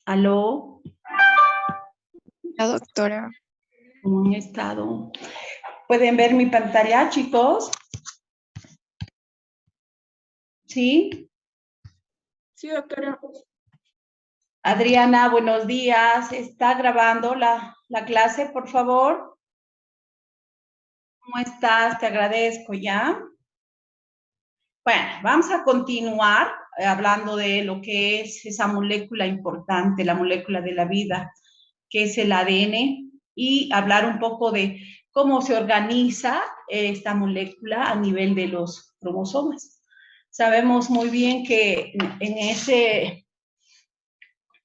Aló, La doctora. ¿cómo han estado? ¿Pueden ver mi pantalla, chicos? ¿Sí? Sí, doctora. Adriana, buenos días. ¿Está grabando la clase, por favor? ¿Cómo estás? Te agradezco, ¿ya? Bueno, vamos a continuar hablando de lo que es esa molécula importante, la molécula de la vida, que es el ADN, y hablar un poco de cómo se organiza esta molécula a nivel de los cromosomas. Sabemos muy bien que en ese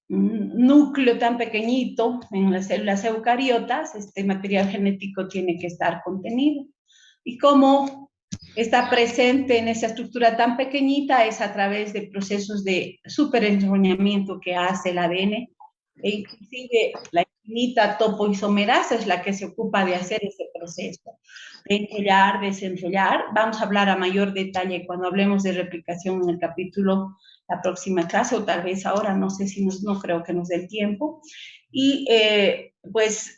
núcleo tan pequeñito, en las células eucariotas, este material genético tiene que estar contenido. Y cómo está presente en esa estructura tan pequeñita es a través de procesos de superenrollamiento que hace el ADN, e inclusive la infinita topoisomerasa es la que se ocupa de hacer ese proceso, de enrollar, desenrollar. Vamos a hablar a mayor detalle cuando hablemos de replicación en el capítulo, la próxima clase, o tal vez ahora, no sé si no creo que nos dé el tiempo. Y pues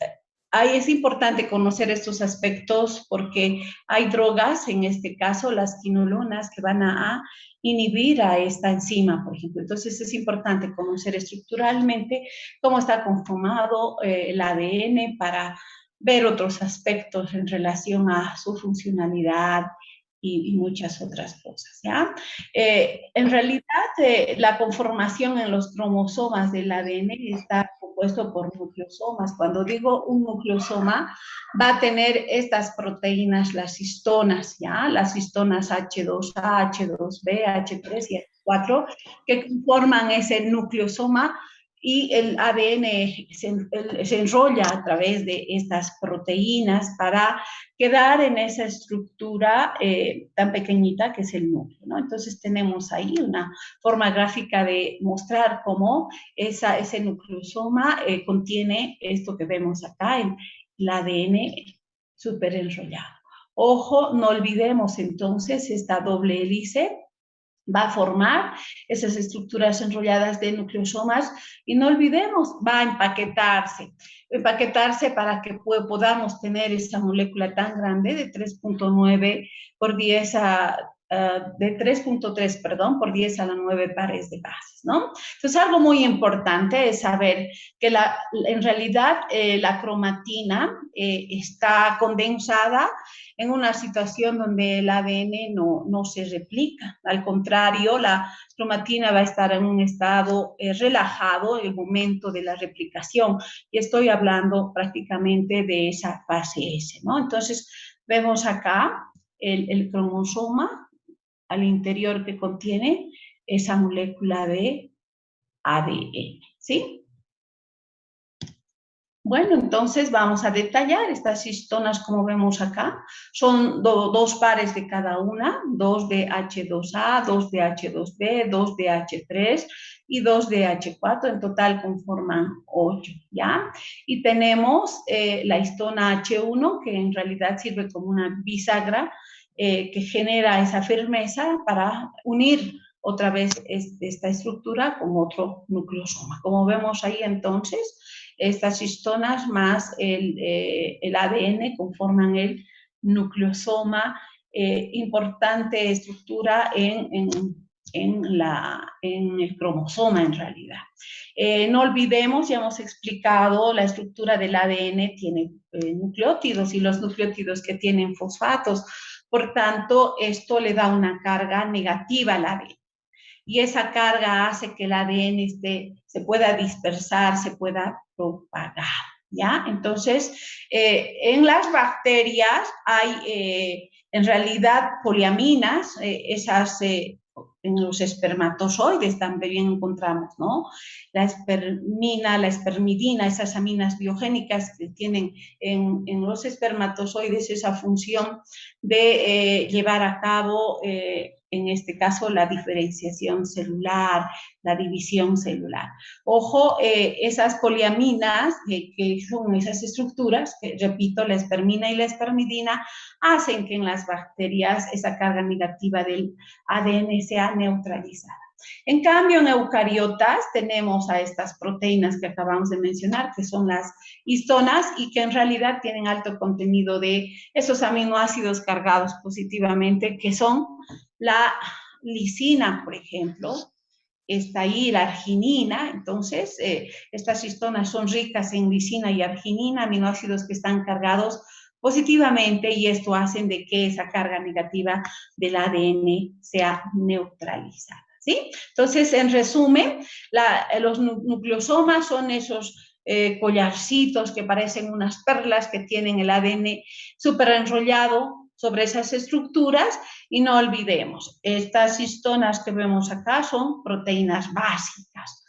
ahí es importante conocer estos aspectos porque hay drogas, en este caso las quinolonas, que van a inhibir a esta enzima, por ejemplo. Entonces es importante conocer estructuralmente cómo está conformado el ADN para ver otros aspectos en relación a su funcionalidad y muchas otras cosas, ¿ya? En realidad, la conformación en los cromosomas del ADN está compuesto por nucleosomas. Cuando digo un nucleosoma, va a tener estas proteínas, las histonas, ¿ya? Las histonas H2A, H2B, H3 y H4, que conforman ese nucleosoma, y el ADN se enrolla a través de estas proteínas para quedar en esa estructura tan pequeñita que es el núcleo, ¿no? Entonces tenemos ahí una forma gráfica de mostrar cómo ese nucleosoma contiene esto que vemos acá, el ADN súper enrollado. Ojo, no olvidemos entonces esta doble hélice va a formar esas estructuras enrolladas de nucleosomas, y no olvidemos, va a empaquetarse para que podamos tener esa molécula tan grande de 3.9 por 10 de 3.3, perdón, por 10 a la 9 pares de bases, ¿no? Entonces, algo muy importante es saber que en realidad la cromatina está condensada en una situación donde el ADN no se replica. Al contrario, la cromatina va a estar en un estado relajado en el momento de la replicación. Y estoy hablando prácticamente de esa fase S, ¿no? Entonces, vemos acá el cromosoma al interior que contiene esa molécula de ADN, ¿sí? Bueno, entonces vamos a detallar estas histonas como vemos acá. Son dos pares de cada una, dos de H2A, dos de H2B, dos de H3 y dos de H4. En total conforman 8, ¿ya? Y tenemos la histona H1, que en realidad sirve como una bisagra que genera esa firmeza para unir otra vez esta estructura con otro nucleosoma. Como vemos ahí entonces, estas histonas más el ADN conforman el nucleosoma, importante estructura en el cromosoma en realidad. No olvidemos, ya hemos explicado, la estructura del ADN tiene nucleótidos, y los nucleótidos que tienen fosfatos. Por tanto, esto le da una carga negativa al ADN. Y esa carga hace que el ADN se pueda dispersar, se pueda propagar, ¿ya? Entonces, en las bacterias hay en realidad poliaminas, esas en los espermatozoides también encontramos, ¿no? La espermina, la espermidina, esas aminas biogénicas que tienen en los espermatozoides esa función de llevar a cabo en este caso la diferenciación celular, la división celular. Ojo, esas poliaminas, que son esas estructuras, que repito, la espermina y la espermidina, hacen que en las bacterias esa carga negativa del ADN sea neutralizada. En cambio, en eucariotas tenemos a estas proteínas que acabamos de mencionar, que son las histonas y que en realidad tienen alto contenido de esos aminoácidos cargados positivamente, que son la lisina, por ejemplo. Está ahí la arginina, entonces estas histonas son ricas en lisina y arginina, aminoácidos que están cargados positivamente y esto hace de que esa carga negativa del ADN sea neutralizada. ¿Sí? Entonces, en resumen, los nucleosomas son esos collarcitos que parecen unas perlas que tienen el ADN súper enrollado sobre esas estructuras y no olvidemos, estas histonas que vemos acá son proteínas básicas.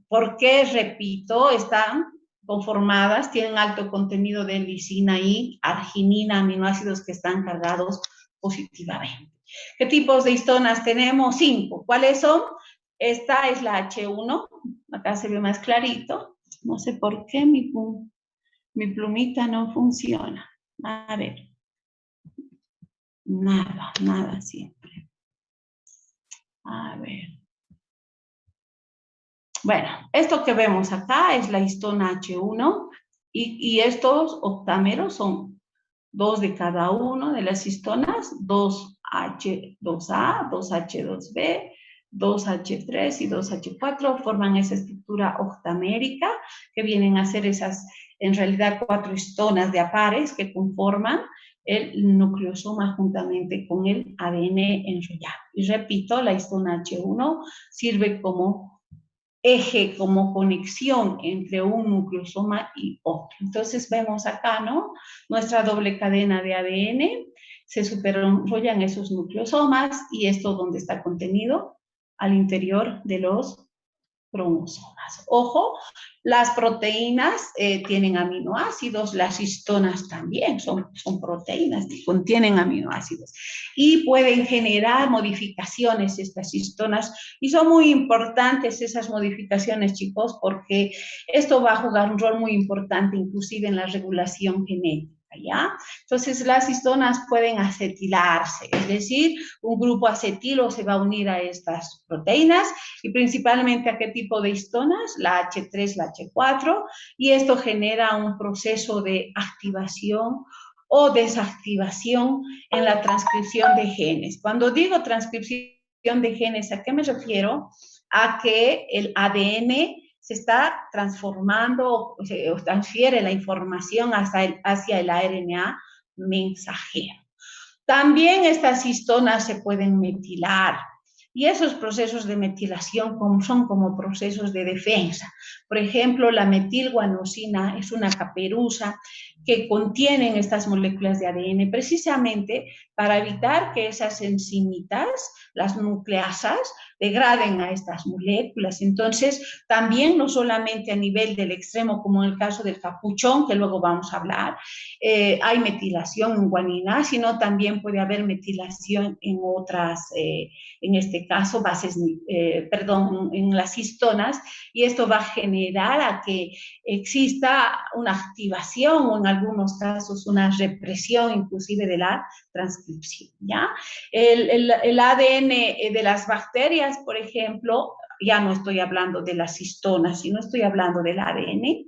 ¿Por qué? Repito, están conformadas, tienen alto contenido de lisina y arginina, aminoácidos que están cargados positivamente. ¿Qué tipos de histonas tenemos? 5. ¿Cuáles son? Esta es la H1, acá se ve más clarito. No sé por qué mi plumita no funciona. A ver. Nada siempre. A ver. Bueno, esto que vemos acá es la histona H1 y estos octámeros son 2 de cada uno de las histonas, 2H2A, 2H2B, 2H3 y 2H4 forman esa estructura octamérica que vienen a ser esas, en realidad, 4 histonas de apares que conforman el nucleosoma juntamente con el ADN enrollado. Y repito, la histona H1 sirve como eje, como conexión entre un nucleosoma y otro. Entonces vemos acá, ¿no? Nuestra doble cadena de ADN, se superenrollan esos nucleosomas y esto donde está contenido al interior de los cromosomas. Ojo, las proteínas tienen aminoácidos, las histonas también son proteínas que contienen aminoácidos y pueden generar modificaciones estas histonas y son muy importantes esas modificaciones, chicos, porque esto va a jugar un rol muy importante inclusive en la regulación genética. ¿Ya? Entonces las histonas pueden acetilarse, es decir, un grupo acetilo se va a unir a estas proteínas y principalmente a qué tipo de histonas, la H3, la H4, y esto genera un proceso de activación o desactivación en la transcripción de genes. Cuando digo transcripción de genes, ¿a qué me refiero? A que el ADN se está transformando o transfiere la información hacia el RNA mensajero. También estas histonas se pueden metilar y esos procesos de metilación son como procesos de defensa. Por ejemplo, la metilguanosina es una caperuza que contienen estas moléculas de ADN precisamente para evitar que esas enzimitas, las nucleasas, degraden a estas moléculas. Entonces, también no solamente a nivel del extremo, como en el caso del capuchón, que luego vamos a hablar, hay metilación en guanina, sino también puede haber metilación en otras, en este caso, en las histonas, y esto va a generar a que exista una activación o en algunos casos una represión inclusive de la transcripción, ¿ya? El ADN de las bacterias, por ejemplo, ya no estoy hablando de las histonas, sino estoy hablando del ADN,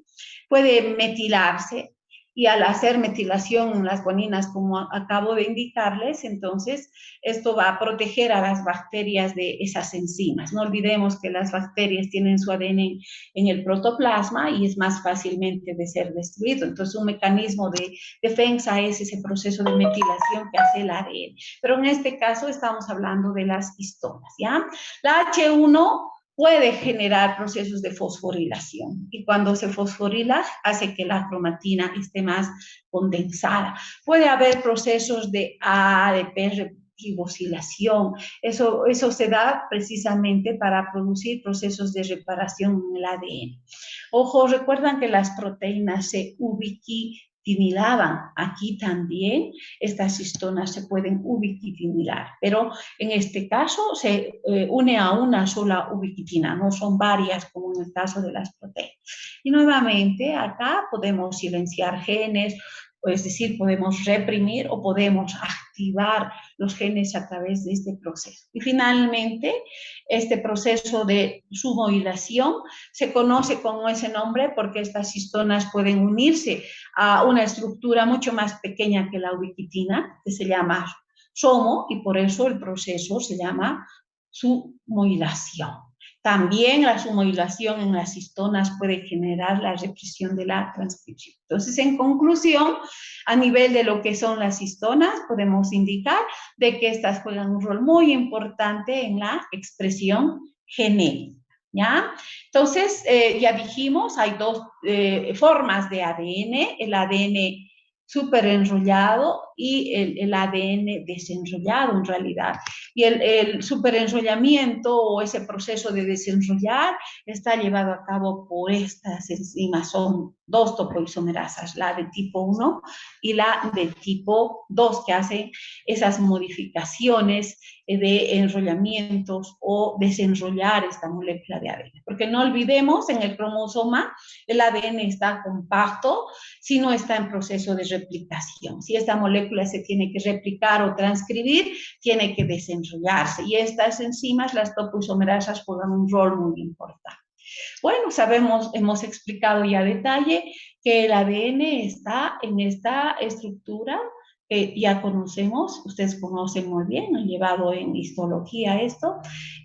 puede metilarse y al hacer metilación en las guaninas, como acabo de indicarles, entonces esto va a proteger a las bacterias de esas enzimas. No olvidemos que las bacterias tienen su ADN en el protoplasma y es más fácilmente de ser destruido. Entonces, un mecanismo de defensa es ese proceso de metilación que hace el ADN. Pero en este caso estamos hablando de las histonas, ¿ya? La H1 puede generar procesos de fosforilación y cuando se fosforila hace que la cromatina esté más condensada. Puede haber procesos de ADP ribosilación. Eso se da precisamente para producir procesos de reparación en el ADN. Ojo, recuerdan que las proteínas se ubiquitinilaban. Aquí también estas histonas se pueden ubiquitinilar, pero en este caso se une a una sola ubiquitina, no son varias como en el caso de las proteínas. Y nuevamente acá podemos silenciar genes, es decir, podemos reprimir o podemos activar los genes a través de este proceso. Y finalmente, este proceso de sumohilación se conoce con ese nombre porque estas histonas pueden unirse a una estructura mucho más pequeña que la ubiquitina, que se llama somo, y por eso el proceso se llama sumohilación. También la sumohilación en las histonas puede generar la represión de la transcripción. Entonces, en conclusión, a nivel de lo que son las histonas, podemos indicar de que estas juegan un rol muy importante en la expresión genética, ¿ya? Entonces, ya dijimos, hay dos formas de ADN, el ADN superenrollado y el ADN desenrollado en realidad. Y el superenrollamiento o ese proceso de desenrollar está llevado a cabo por estas enzimas. Son dos topoisomerasas, la de tipo 1 y la de tipo 2, que hacen esas modificaciones de enrollamientos o desenrollar esta molécula de ADN. Porque no olvidemos, en el cromosoma el ADN está compacto si no está en proceso de replicación. Si esta molécula se tiene que replicar o transcribir, tiene que desenrollarse. Y estas enzimas, las topoisomerasas, juegan un rol muy importante. Bueno, sabemos, hemos explicado ya a detalle que el ADN está en esta estructura que ya conocemos, ustedes conocen muy bien, han llevado en histología esto,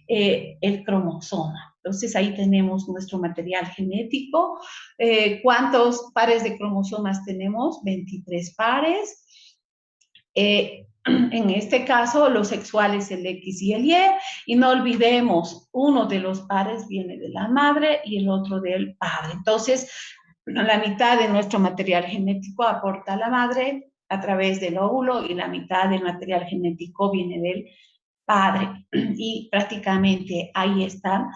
el cromosoma. Entonces ahí tenemos nuestro material genético. ¿Cuántos pares de cromosomas tenemos? 23 pares. En este caso, los sexuales, el X y el Y no olvidemos, uno de los pares viene de la madre y el otro del padre. Entonces, la mitad de nuestro material genético aporta la madre a través del óvulo y la mitad del material genético viene del padre. Y prácticamente ahí están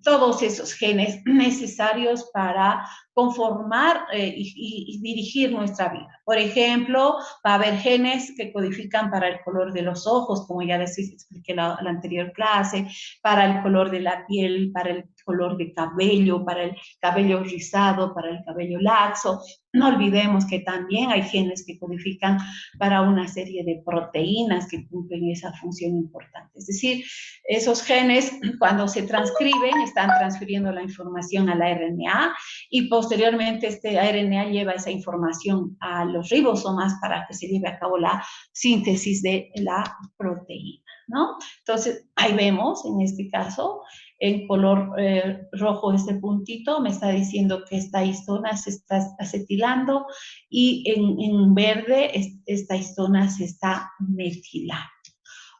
todos esos genes necesarios para conformar y dirigir nuestra vida. Por ejemplo, va a haber genes que codifican para el color de los ojos, como ya les expliqué en la anterior clase, para el color de la piel, para el color de cabello, para el cabello rizado, para el cabello laxo. No olvidemos que también hay genes que codifican para una serie de proteínas que cumplen esa función importante. Es decir, esos genes, cuando se transcriben, están transfiriendo la información a la RNA y posteriormente este RNA lleva esa información a los ribosomas para que se lleve a cabo la síntesis de la proteína, ¿no? Entonces, ahí vemos, en este caso, en color rojo este puntito me está diciendo que esta histona se está acetilando y en verde esta histona se está metilando.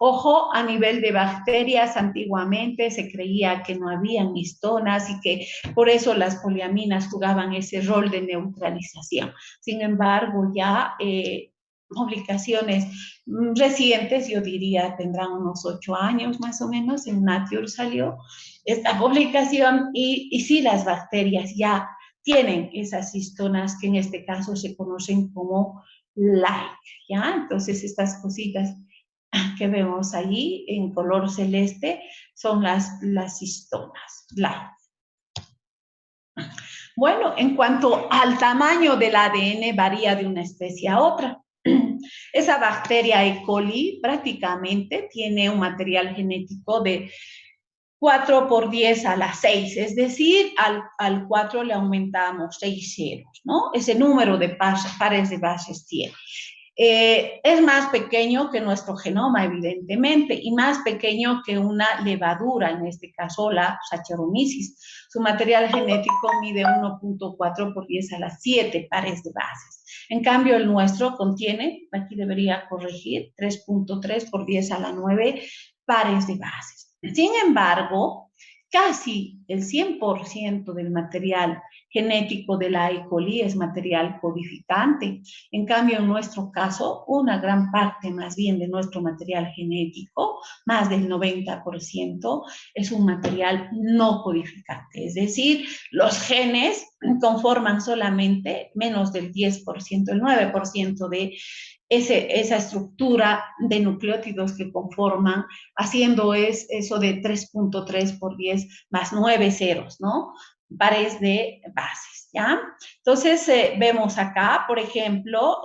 Ojo, a nivel de bacterias, antiguamente se creía que no habían histonas y que por eso las poliaminas jugaban ese rol de neutralización. Sin embargo, ya publicaciones recientes, yo diría tendrán unos 8 años más o menos, en Nature salió esta publicación y sí, las bacterias ya tienen esas histonas que en este caso se conocen como like, ¿ya? Entonces estas cositas que vemos allí en color celeste son las histonas, like. Bueno, en cuanto al tamaño del ADN varía de una especie a otra. Esa bacteria E. coli prácticamente tiene un material genético de 4 por 10 a la 6, es decir, al 4 le aumentamos 6 ceros, ¿no? Ese número de pares de bases tiene. Es más pequeño que nuestro genoma, evidentemente, y más pequeño que una levadura, en este caso la Saccharomyces. Su material genético mide 1.4 por 10 a las 7 pares de bases. En cambio, el nuestro contiene, aquí debería corregir, 3.3 por 10 a la 9 pares de bases. Sin embargo, casi el 100% del material genético de la E. coli es material codificante. En cambio, en nuestro caso, una gran parte más bien de nuestro material genético, más del 90%, es un material no codificante. Es decir, los genes conforman solamente menos del 10%, el 9% de esa estructura de nucleótidos que conforman, haciendo eso de 3.3 por 10 más 9 ceros, ¿no? pares de bases, ¿ya? Entonces, vemos acá, por ejemplo,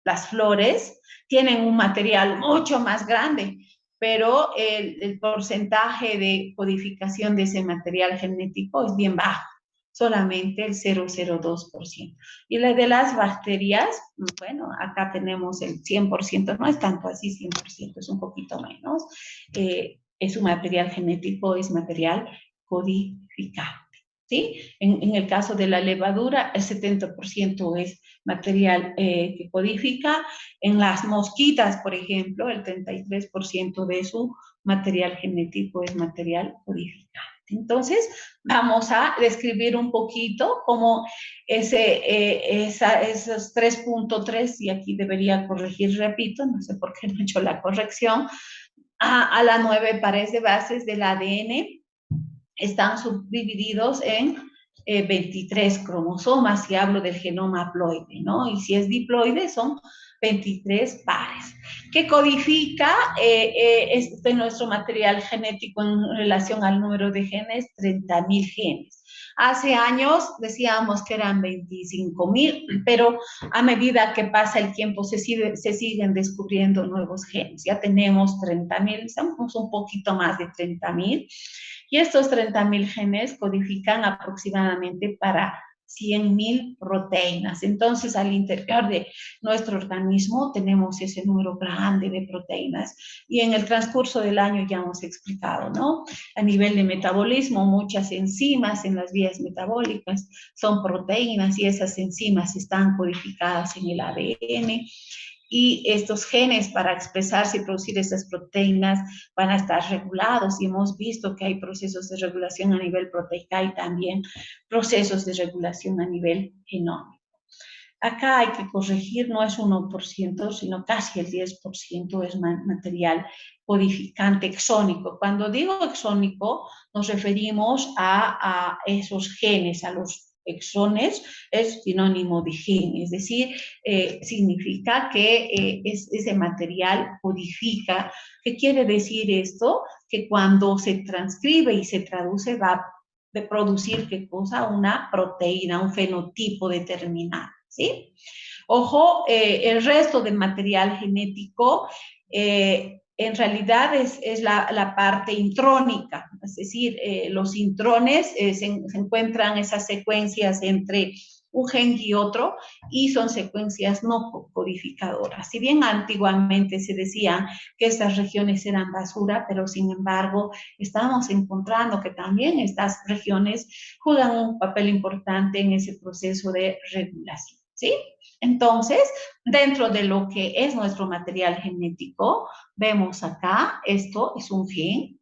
las flores tienen un material mucho más grande, pero el porcentaje de codificación de ese material genético es bien bajo, solamente el 0,02%. Y la de las bacterias, bueno, acá tenemos el 100%, no es tanto así 100%, es un poquito menos. Es un material genético, es material codificado. ¿Sí? En el caso de la levadura, el 70% es material que codifica. En las mosquitas, por ejemplo, el 33% de su material genético es material codificante. Entonces, vamos a describir un poquito cómo esos 3.3, y aquí debería corregir, repito, no sé por qué no he hecho la corrección, a las 9 pares de bases del ADN están subdivididos en 23 cromosomas, si hablo del genoma haploide, ¿no? Y si es diploide, son 23 pares. ¿Qué codifica nuestro material genético en relación al número de genes? 30.000 genes. Hace años decíamos que eran 25.000, pero a medida que pasa el tiempo se siguen descubriendo nuevos genes. Ya tenemos 30.000, somos un poquito más de 30.000. Y estos 30.000 genes codifican aproximadamente para 100.000 proteínas. Entonces, al interior de nuestro organismo tenemos ese número grande de proteínas. Y en el transcurso del año ya hemos explicado, ¿no? A nivel de metabolismo, muchas enzimas en las vías metabólicas son proteínas y esas enzimas están codificadas en el ADN. Y estos genes para expresarse y producir esas proteínas van a estar regulados y hemos visto que hay procesos de regulación a nivel proteica y también procesos de regulación a nivel genómico. Acá hay que corregir, no es 1%, sino casi el 10% es material codificante exónico. Cuando digo exónico, nos referimos a esos genes, a los exones, es sinónimo de gen, es decir, significa que ese material codifica. ¿Qué quiere decir esto? Que cuando se transcribe y se traduce va a producir, ¿qué cosa? Una proteína, un fenotipo determinado, ¿sí? Ojo, el resto del material genético en realidad es la parte intrónica, es decir, los intrones se encuentran esas secuencias entre un gen y otro y son secuencias no codificadoras. Si bien antiguamente se decía que estas regiones eran basura, pero sin embargo estamos encontrando que también estas regiones juegan un papel importante en ese proceso de regulación, ¿sí? Entonces, dentro de lo que es nuestro material genético, vemos acá, esto es un gen,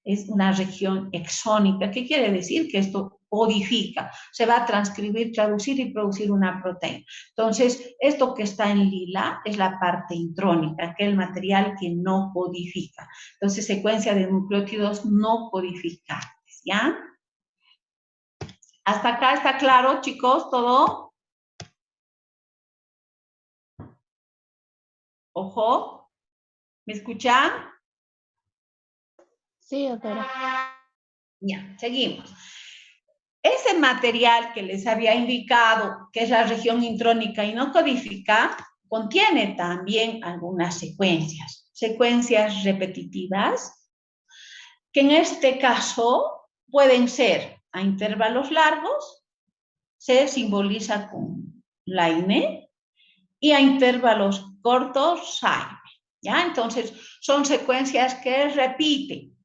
es una región exónica. ¿Qué quiere decir? Que esto codifica, se va a transcribir, traducir y producir una proteína. Entonces, esto que está en lila es la parte intrónica, aquel material que no codifica. Entonces, secuencia de nucleótidos no codificantes, ¿ya? ¿Hasta acá está claro, chicos, todo? Ojo, ¿me escuchan? Sí, doctora. Ya, seguimos. Ese material que les había indicado, que es la región intrónica y no codifica, contiene también algunas secuencias repetitivas, que en este caso pueden ser a intervalos largos, se simboliza con la INE, y a intervalos cortos, SAIME. ¿Ya? Entonces, son secuencias que repiten.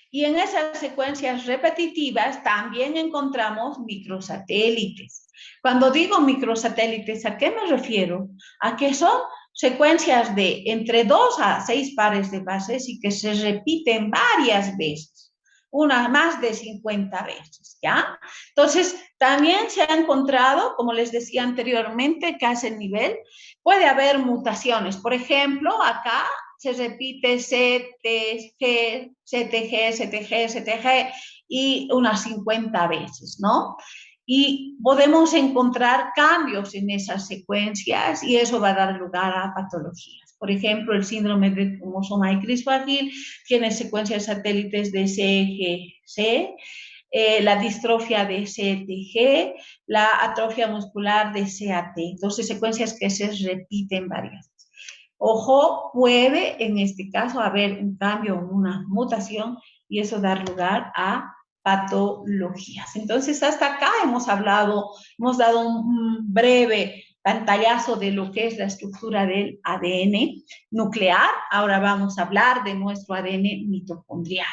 Y en esas secuencias repetitivas también encontramos microsatélites. Cuando digo microsatélites, ¿a qué me refiero? A que son secuencias de entre 2 a 6 pares de bases y que se repiten varias veces, unas más de 50 veces, ¿ya? Entonces, también se ha encontrado, como les decía anteriormente, que a ese nivel puede haber mutaciones. Por ejemplo, acá se repite CTG, CTG, CTG, CTG y unas 50 veces, ¿no? Y podemos encontrar cambios en esas secuencias y eso va a dar lugar a patologías. Por ejemplo, el síndrome de cromosoma Y frágil tiene secuencias satélites de CGC, la distrofia de CTG, la atrofia muscular de CAT. Entonces, secuencias que se repiten varias veces. Ojo, puede en este caso haber un cambio, una mutación, y eso dar lugar a patologías. Entonces, hasta acá hemos dado un breve pantallazo de lo que es la estructura del ADN nuclear. Ahora vamos a hablar de nuestro ADN mitocondrial.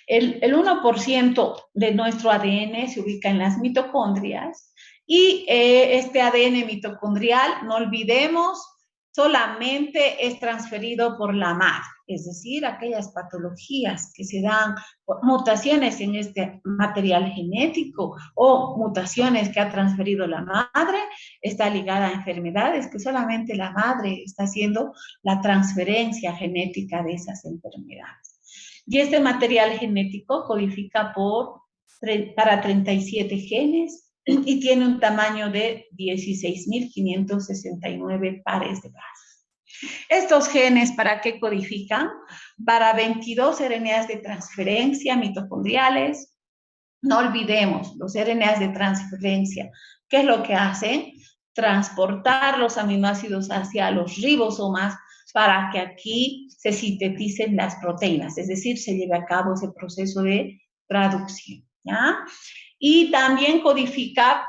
El 1% de nuestro ADN se ubica en las mitocondrias y este ADN mitocondrial, no olvidemos, solamente es transferido por la madre, es decir, aquellas patologías que se dan, mutaciones en este material genético o mutaciones que ha transferido la madre, está ligada a enfermedades que solamente la madre está haciendo la transferencia genética de esas enfermedades. Y este material genético codifica para 37 genes y tiene un tamaño de 16.569 pares de bases. Estos genes, ¿para qué codifican? Para 22 RNAs de transferencia mitocondriales. No olvidemos, los RNAs de transferencia, ¿qué es lo que hacen? Transportar los aminoácidos hacia los ribosomas para que aquí se sinteticen las proteínas, es decir, se lleve a cabo ese proceso de traducción, ¿ya? Y también codifica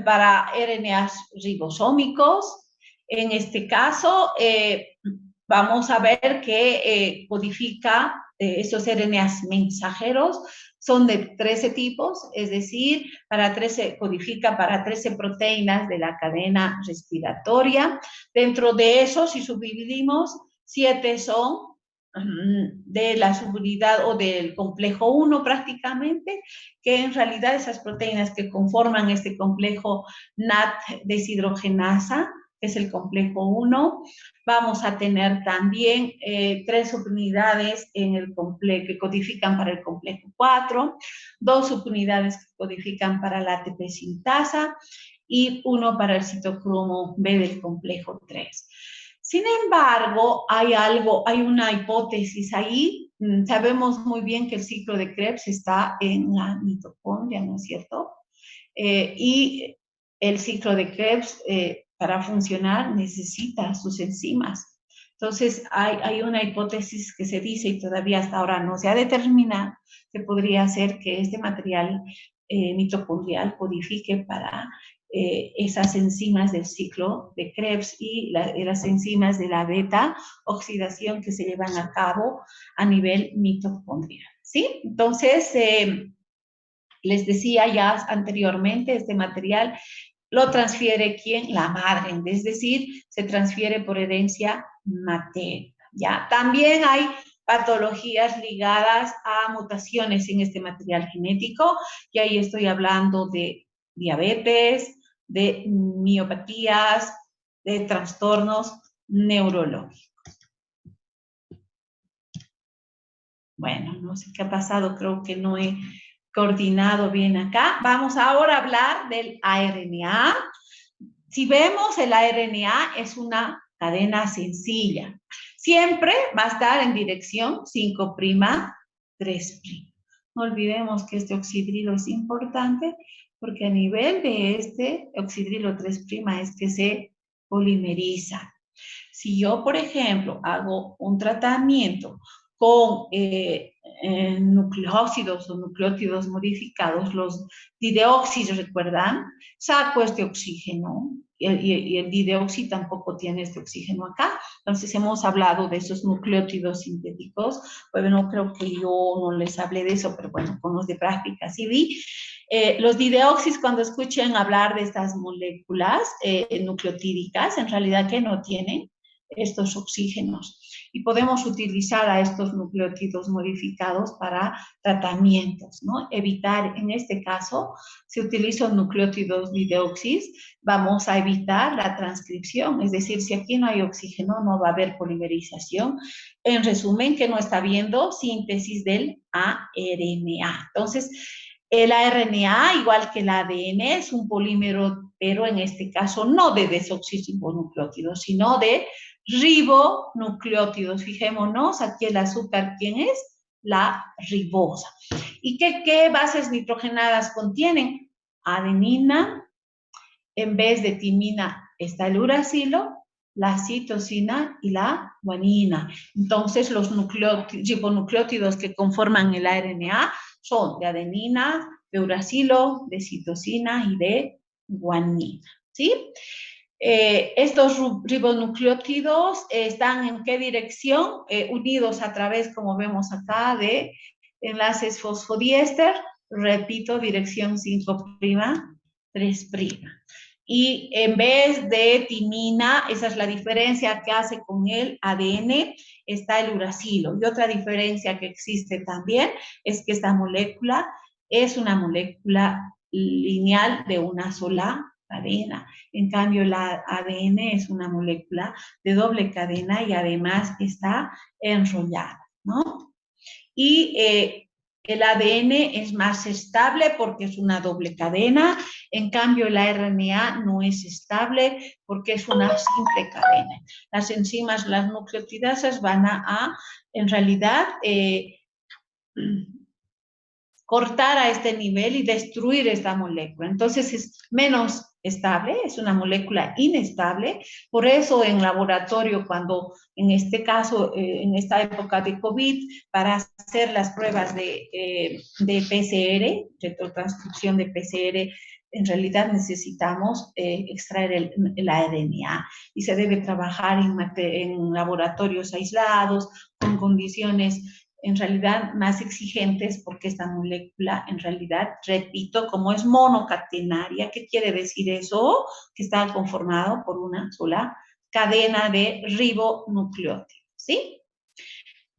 para RNAs ribosómicos. En este caso, vamos a ver que codifica esos RNAs mensajeros, son de 13 tipos, es decir, codifica para 13 proteínas de la cadena respiratoria. Dentro de eso, si subdividimos, 7 son de la subunidad o del complejo 1 prácticamente, que en realidad esas proteínas que conforman este complejo NAT deshidrogenasa, que es el complejo 1, vamos a tener también 3 subunidades que codifican para el complejo 4, 2 subunidades que codifican para la ATP sintasa y 1 para el citocromo B del complejo 3. Sin embargo, hay una hipótesis ahí. Sabemos muy bien que el ciclo de Krebs está en la mitocondria, ¿no es cierto? Y el ciclo de Krebs, para funcionar, necesita sus enzimas. Entonces, hay una hipótesis que se dice, y todavía hasta ahora no se ha determinado, que podría ser que este material mitocondrial codifique para esas enzimas del ciclo de Krebs y las enzimas de la beta oxidación que se llevan a cabo a nivel mitocondrial, ¿sí? Entonces, les decía ya anteriormente, este material lo transfiere ¿quién? La madre, es decir, se transfiere por herencia materna, ¿ya? También hay patologías ligadas a mutaciones en este material genético, y ahí estoy hablando de diabetes, de miopatías, de trastornos neurológicos. Bueno, no sé qué ha pasado, creo que no he coordinado bien acá. Vamos ahora a hablar del ARNA. Si vemos, el ARNA es una cadena sencilla. Siempre va a estar en dirección 5', 3'. No olvidemos que este oxidrilo es importante porque a nivel de este oxidrilo 3' es que se polimeriza. Si yo, por ejemplo, hago un tratamiento con nucleócidos o nucleótidos modificados, los dideoxis, ¿recuerdan? Saco este oxígeno y el dideoxi tampoco tiene este oxígeno acá. Entonces hemos hablado de esos nucleótidos sintéticos. Bueno, creo que yo no les hablé de eso, pero bueno, con los de práctica sí vi. Los dideoxis, cuando escuchen hablar de estas moléculas nucleotídicas, en realidad que no tienen estos oxígenos, y podemos utilizar a estos nucleótidos modificados para tratamientos, ¿no? Evitar, en este caso, si utilizo nucleótidos dideoxis, vamos a evitar la transcripción, es decir, si aquí no hay oxígeno, no va a haber polimerización. En resumen, que no está habiendo síntesis del ARNA. Entonces, el ARNA, igual que el ADN, es un polímero, pero en este caso no de desoxirribonucleótidos, sino de ribonucleótidos. Fijémonos, aquí el azúcar, ¿quién es? La ribosa. ¿Y qué bases nitrogenadas contienen? Adenina, en vez de timina está el uracilo, la citosina y la guanina. Entonces, los ribonucleótidos que conforman el ARNA son de adenina, de uracilo, de citosina y de guanina, ¿sí? Estos ribonucleótidos están en qué dirección? Unidos a través, como vemos acá, de enlaces fosfodiéster, repito, dirección 5', 3'. Y en vez de timina, esa es la diferencia que hace con el ADN, está el uracilo. Y otra diferencia que existe también es que esta molécula es una molécula lineal de una sola cadena. En cambio, la ADN es una molécula de doble cadena y además está enrollada, ¿no? Y el ADN es más estable porque es una doble cadena, en cambio la RNA no es estable porque es una simple cadena. Las enzimas, las nucleotidasas van en realidad, cortar a este nivel y destruir esta molécula. Entonces es menos estable, es una molécula inestable. Por eso en laboratorio, cuando en este caso, en esta época de COVID, para hacer las pruebas de PCR, retrotranscripción de PCR, en realidad necesitamos extraer el ARNA y se debe trabajar en laboratorios aislados, con condiciones en realidad más exigentes, porque esta molécula, en realidad, repito, como es monocatenaria, ¿qué quiere decir eso? Que está conformado por una sola cadena de ribonucleótidos, ¿sí?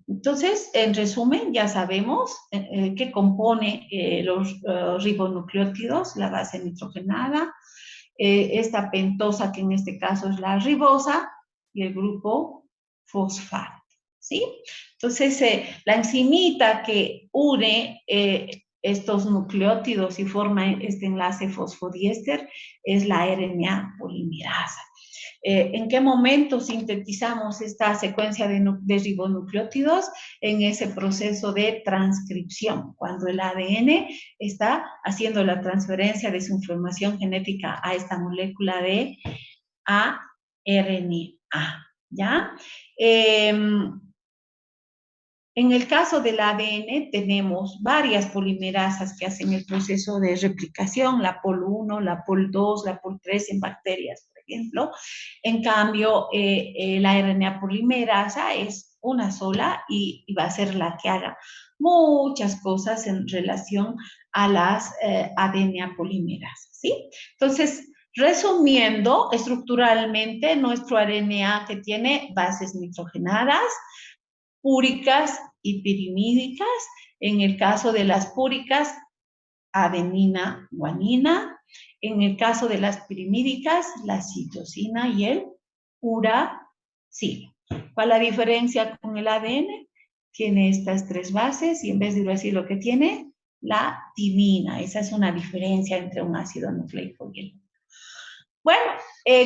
Entonces, en resumen, ya sabemos qué compone los ribonucleótidos, la base nitrogenada, esta pentosa, que en este caso es la ribosa, y el grupo fosfato, ¿sí? Entonces, la enzimita que une estos nucleótidos y forma este enlace fosfodiéster es la RNA polimerasa. ¿En qué momento sintetizamos esta secuencia de ribonucleótidos? En ese proceso de transcripción, cuando el ADN está haciendo la transferencia de su información genética a esta molécula de ARNA, ¿ya? En el caso del ADN tenemos varias polimerasas que hacen el proceso de replicación, la POL1, la POL2, la POL3 en bacterias, por ejemplo. En cambio, la RNA polimerasa es una sola y va a ser la que haga muchas cosas en relación a las ADN polimerasas, ¿sí? Entonces, resumiendo, estructuralmente, nuestro RNA que tiene bases nitrogenadas, púricas y pirimídicas. En el caso de las púricas, adenina, guanina. En el caso de las pirimídicas, la citosina y el uracilo. ¿Cuál es la diferencia con el ADN? Tiene estas tres bases y en vez de uracilo, ¿qué tiene? La timina. Esa es una diferencia entre un ácido nucleico y el otro. Bueno,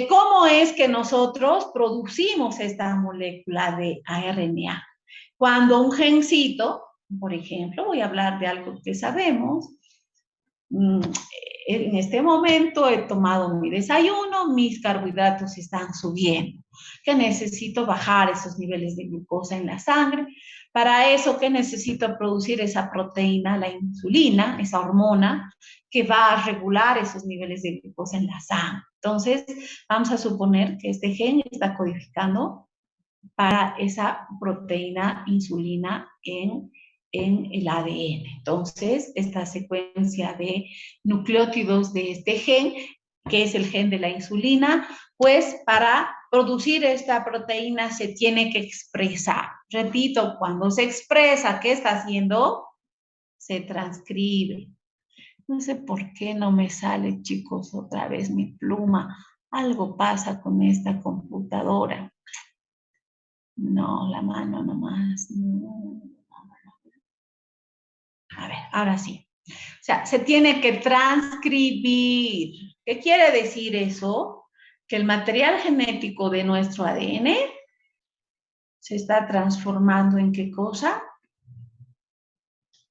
¿cómo es que nosotros producimos esta molécula de ARNA? Cuando un gencito, por ejemplo, voy a hablar de algo que sabemos, en este momento he tomado mi desayuno, mis carbohidratos están subiendo, que necesito bajar esos niveles de glucosa en la sangre. Para eso, ¿qué necesito producir? Esa proteína, la insulina, esa hormona, que va a regular esos niveles de glucosa en la sangre. Entonces, vamos a suponer que este gen está codificando para esa proteína insulina en el ADN. Entonces, esta secuencia de nucleótidos de este gen, que es el gen de la insulina, pues para producir esta proteína se tiene que expresar. Repito, cuando se expresa, ¿qué está haciendo? Se transcribe. No sé por qué no me sale, chicos, otra vez mi pluma. Algo pasa con esta computadora. No, la mano nomás. No. A ver, ahora sí. O sea, se tiene que transcribir. ¿Qué quiere decir eso? Que el material genético de nuestro ADN se está transformando en ¿qué cosa?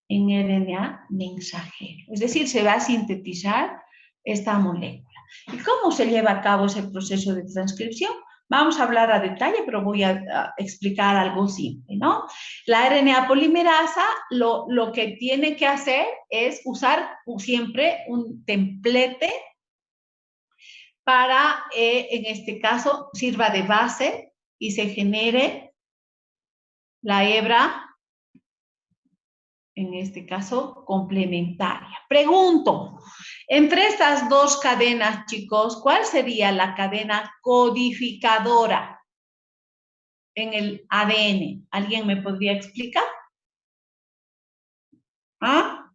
en RNA mensajero. Es decir, se va a sintetizar esta molécula. ¿Y cómo se lleva a cabo ese proceso de transcripción? Vamos a hablar a detalle, pero voy a explicar algo simple, ¿no? La RNA polimerasa lo que tiene que hacer es usar siempre un templete para, en este caso, sirva de base y se genere la hebra, en este caso, complementaria. Pregunto, entre estas dos cadenas, chicos, ¿cuál sería la cadena codificadora en el ADN? ¿Alguien me podría explicar? ¿Ah?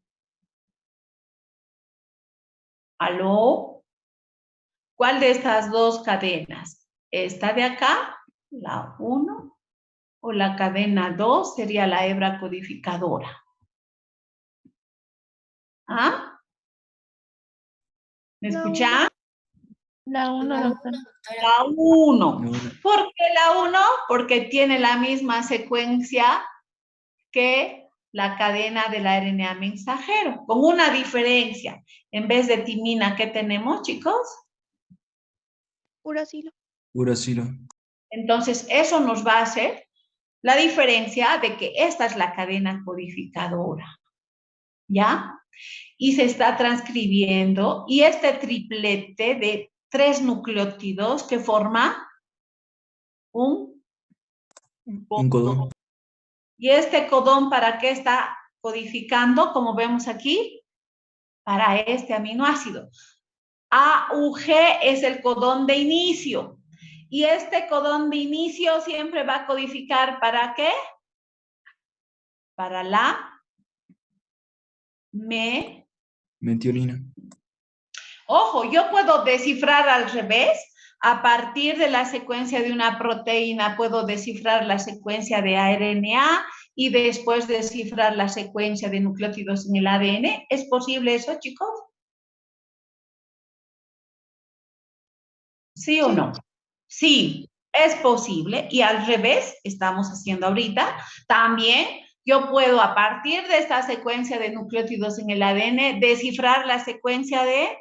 ¿Aló? ¿Cuál de estas dos cadenas? ¿Esta de acá, la 1, o la cadena 2 sería la hebra codificadora? ¿Ah? ¿Me escuchan? La 1, doctora. La 1. ¿Por qué la 1? Porque tiene la misma secuencia que la cadena de la RNA mensajero, con una diferencia. En vez de timina, ¿qué tenemos, chicos? Uracilo. Uracilo. Entonces, eso nos va a hacer la diferencia de que esta es la cadena codificadora, ¿ya? Y se está transcribiendo, y este triplete de 3 nucleótidos que forma un codón. ¿Y este codón para qué está codificando? Como vemos aquí, para este aminoácido. AUG es el codón de inicio. Y este codón de inicio siempre va a codificar ¿para qué? Para la metionina. Ojo, yo puedo descifrar al revés. A partir de la secuencia de una proteína puedo descifrar la secuencia de RNA y después descifrar la secuencia de nucleótidos en el ADN. ¿Es posible eso, chicos? ¿Sí o no? Sí, es posible. Y al revés, estamos haciendo ahorita. También yo puedo, a partir de esta secuencia de nucleótidos en el ADN, descifrar la secuencia de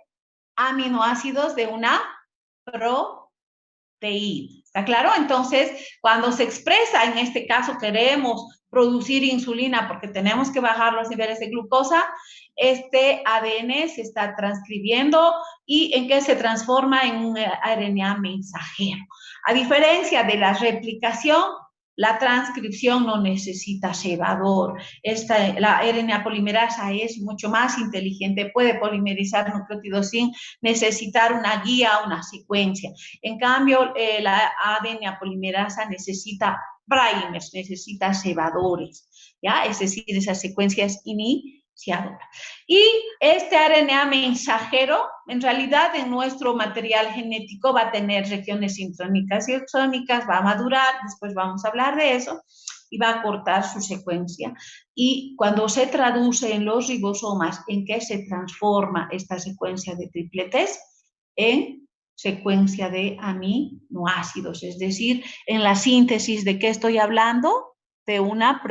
aminoácidos de una proteína. ¿Está claro? Entonces, cuando se expresa, en este caso queremos producir insulina porque tenemos que bajar los niveles de glucosa, este ADN se está transcribiendo y en qué se transforma en un RNA mensajero. A diferencia de la replicación, la transcripción no necesita cebador. La RNA polimerasa es mucho más inteligente, puede polimerizar nucleótidos sin necesitar una guía, una secuencia. En cambio, la ADN polimerasa necesita primers, necesita cebadores, ¿ya? Es decir, esas secuencias iniciadoras. Y este RNA mensajero, en realidad, en nuestro material genético va a tener regiones intrónicas y exónicas, va a madurar, después vamos a hablar de eso, y va a cortar su secuencia. Y cuando se traduce en los ribosomas, ¿en qué se transforma esta secuencia de tripletes? En secuencia de aminoácidos, es decir, en la síntesis de qué estoy hablando, de una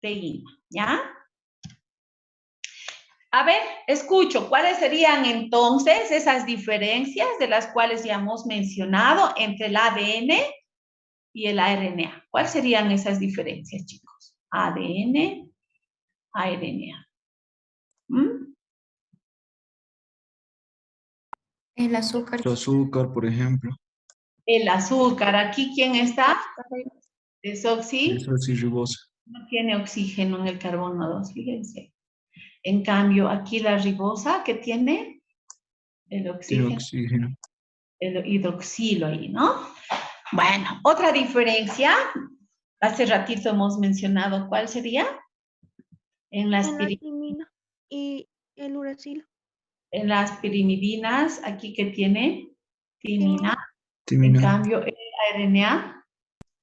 proteína, ¿ya? A ver, escucho, ¿cuáles serían entonces esas diferencias de las cuales ya hemos mencionado entre el ADN y el RNA? ¿Cuáles serían esas diferencias, chicos? ADN, RNA. ¿Mm? El azúcar. El azúcar, por ejemplo. El azúcar, ¿aquí quién está? Desoxirribosa. No tiene oxígeno en el carbono 2, fíjense. En cambio, aquí la ribosa, ¿qué tiene? El oxígeno. Tiene oxígeno. El hidroxilo ahí, ¿no? Bueno, otra diferencia, hace ratito hemos mencionado, ¿cuál sería? En las, La timina y el uracilo. en las pirimidinas, aquí que tiene timina. Timina. En cambio, el RNA,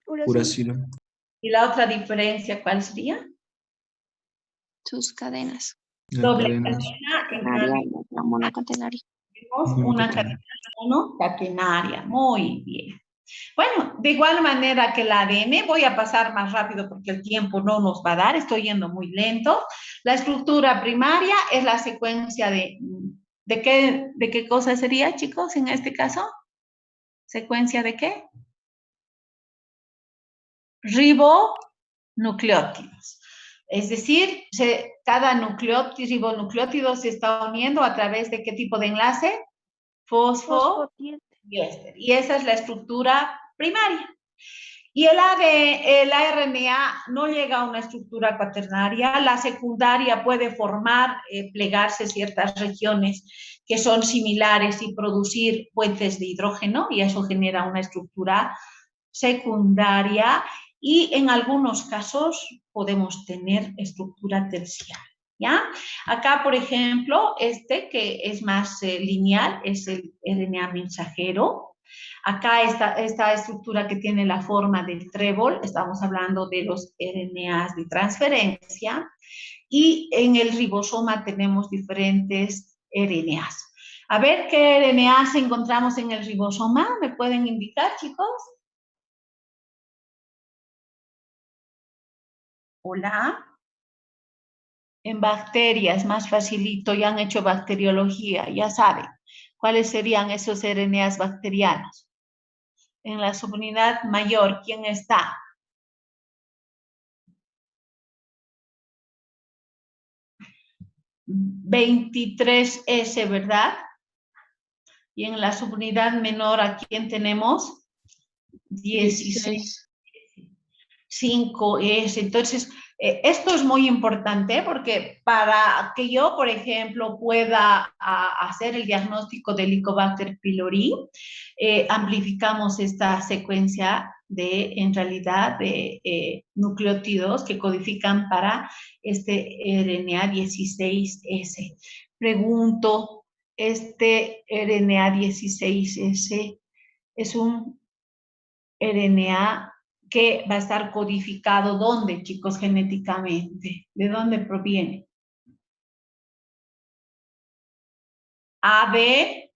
Uracilo. ¿Y la otra diferencia cuál sería? Sus cadenas. Doble cadena, en cambio, La monocatenaria. tenemos una cadena monocatenaria. Muy bien. Bueno, de igual manera que el ADN, voy a pasar más rápido porque el tiempo no nos va a dar, estoy yendo muy lento. La estructura primaria es la secuencia ¿de qué cosa sería, chicos, en este caso? ¿Secuencia de qué? Ribonucleótidos. Es decir, cada ribonucleótido se está uniendo a través de qué tipo de enlace? Fosfodiéster. Y esa es la estructura primaria. Y el ARNA no llega a una estructura cuaternaria. La secundaria puede plegarse ciertas regiones que son similares y producir puentes de hidrógeno, y eso genera una estructura secundaria. Y en algunos casos podemos tener estructura terciaria. ¿Ya? Acá, por ejemplo, que es más lineal, es el RNA mensajero. Acá esta estructura que tiene la forma del trébol, estamos hablando de los RNAs de transferencia, y en el ribosoma tenemos diferentes RNAs. A ver qué RNAs encontramos en el ribosoma, ¿me pueden indicar, chicos? Hola. En bacterias, más facilito, ya han hecho bacteriología, ya saben cuáles serían esos RNAs bacterianos. En la subunidad mayor, ¿quién está? 23S, ¿verdad? Y en la subunidad menor, ¿a quién tenemos? 16. 5S. Entonces, esto es muy importante porque para que yo, por ejemplo, pueda hacer el diagnóstico del Helicobacter pylori, amplificamos esta secuencia en realidad, de nucleótidos que codifican para este RNA 16S. Pregunto, ¿este RNA 16S es un RNA que va a estar codificado dónde, chicos, genéticamente? ¿De dónde proviene? ADN,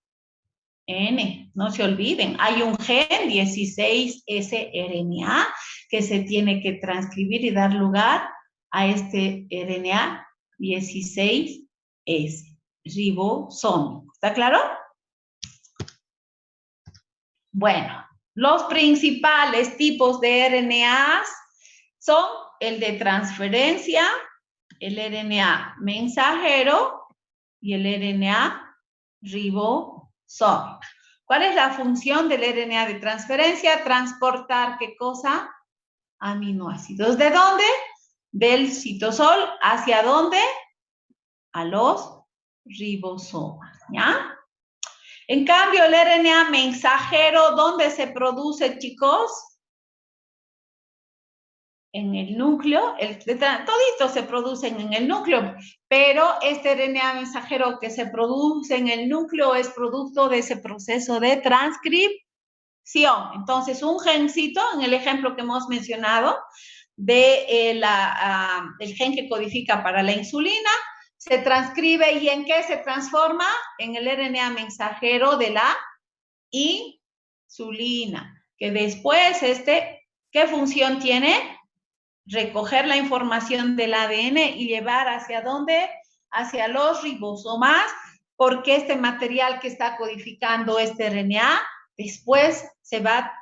no se olviden, hay un gen 16S-RNA que se tiene que transcribir y dar lugar a este RNA 16S, ribosómico. ¿Está claro? Bueno, los principales tipos de RNAs son el de transferencia, el RNA mensajero y el RNA ribosómico. ¿Cuál es la función del RNA de transferencia? Transportar, ¿qué cosa? Aminoácidos. ¿De dónde? Del citosol. ¿Hacia dónde? A los ribosomas, ¿ya? En cambio, el RNA mensajero, ¿dónde se produce, chicos? En el núcleo. Toditos se producen en el núcleo, pero este RNA mensajero que se produce en el núcleo es producto de ese proceso de transcripción. Entonces, un gencito, en el ejemplo que hemos mencionado, del gen que codifica para la insulina, se transcribe, ¿y en qué se transforma? En el RNA mensajero de la insulina, que después ¿qué función tiene? Recoger la información del ADN y llevar ¿hacia dónde? Hacia los ribosomas, porque este material que está codificando este RNA después se va a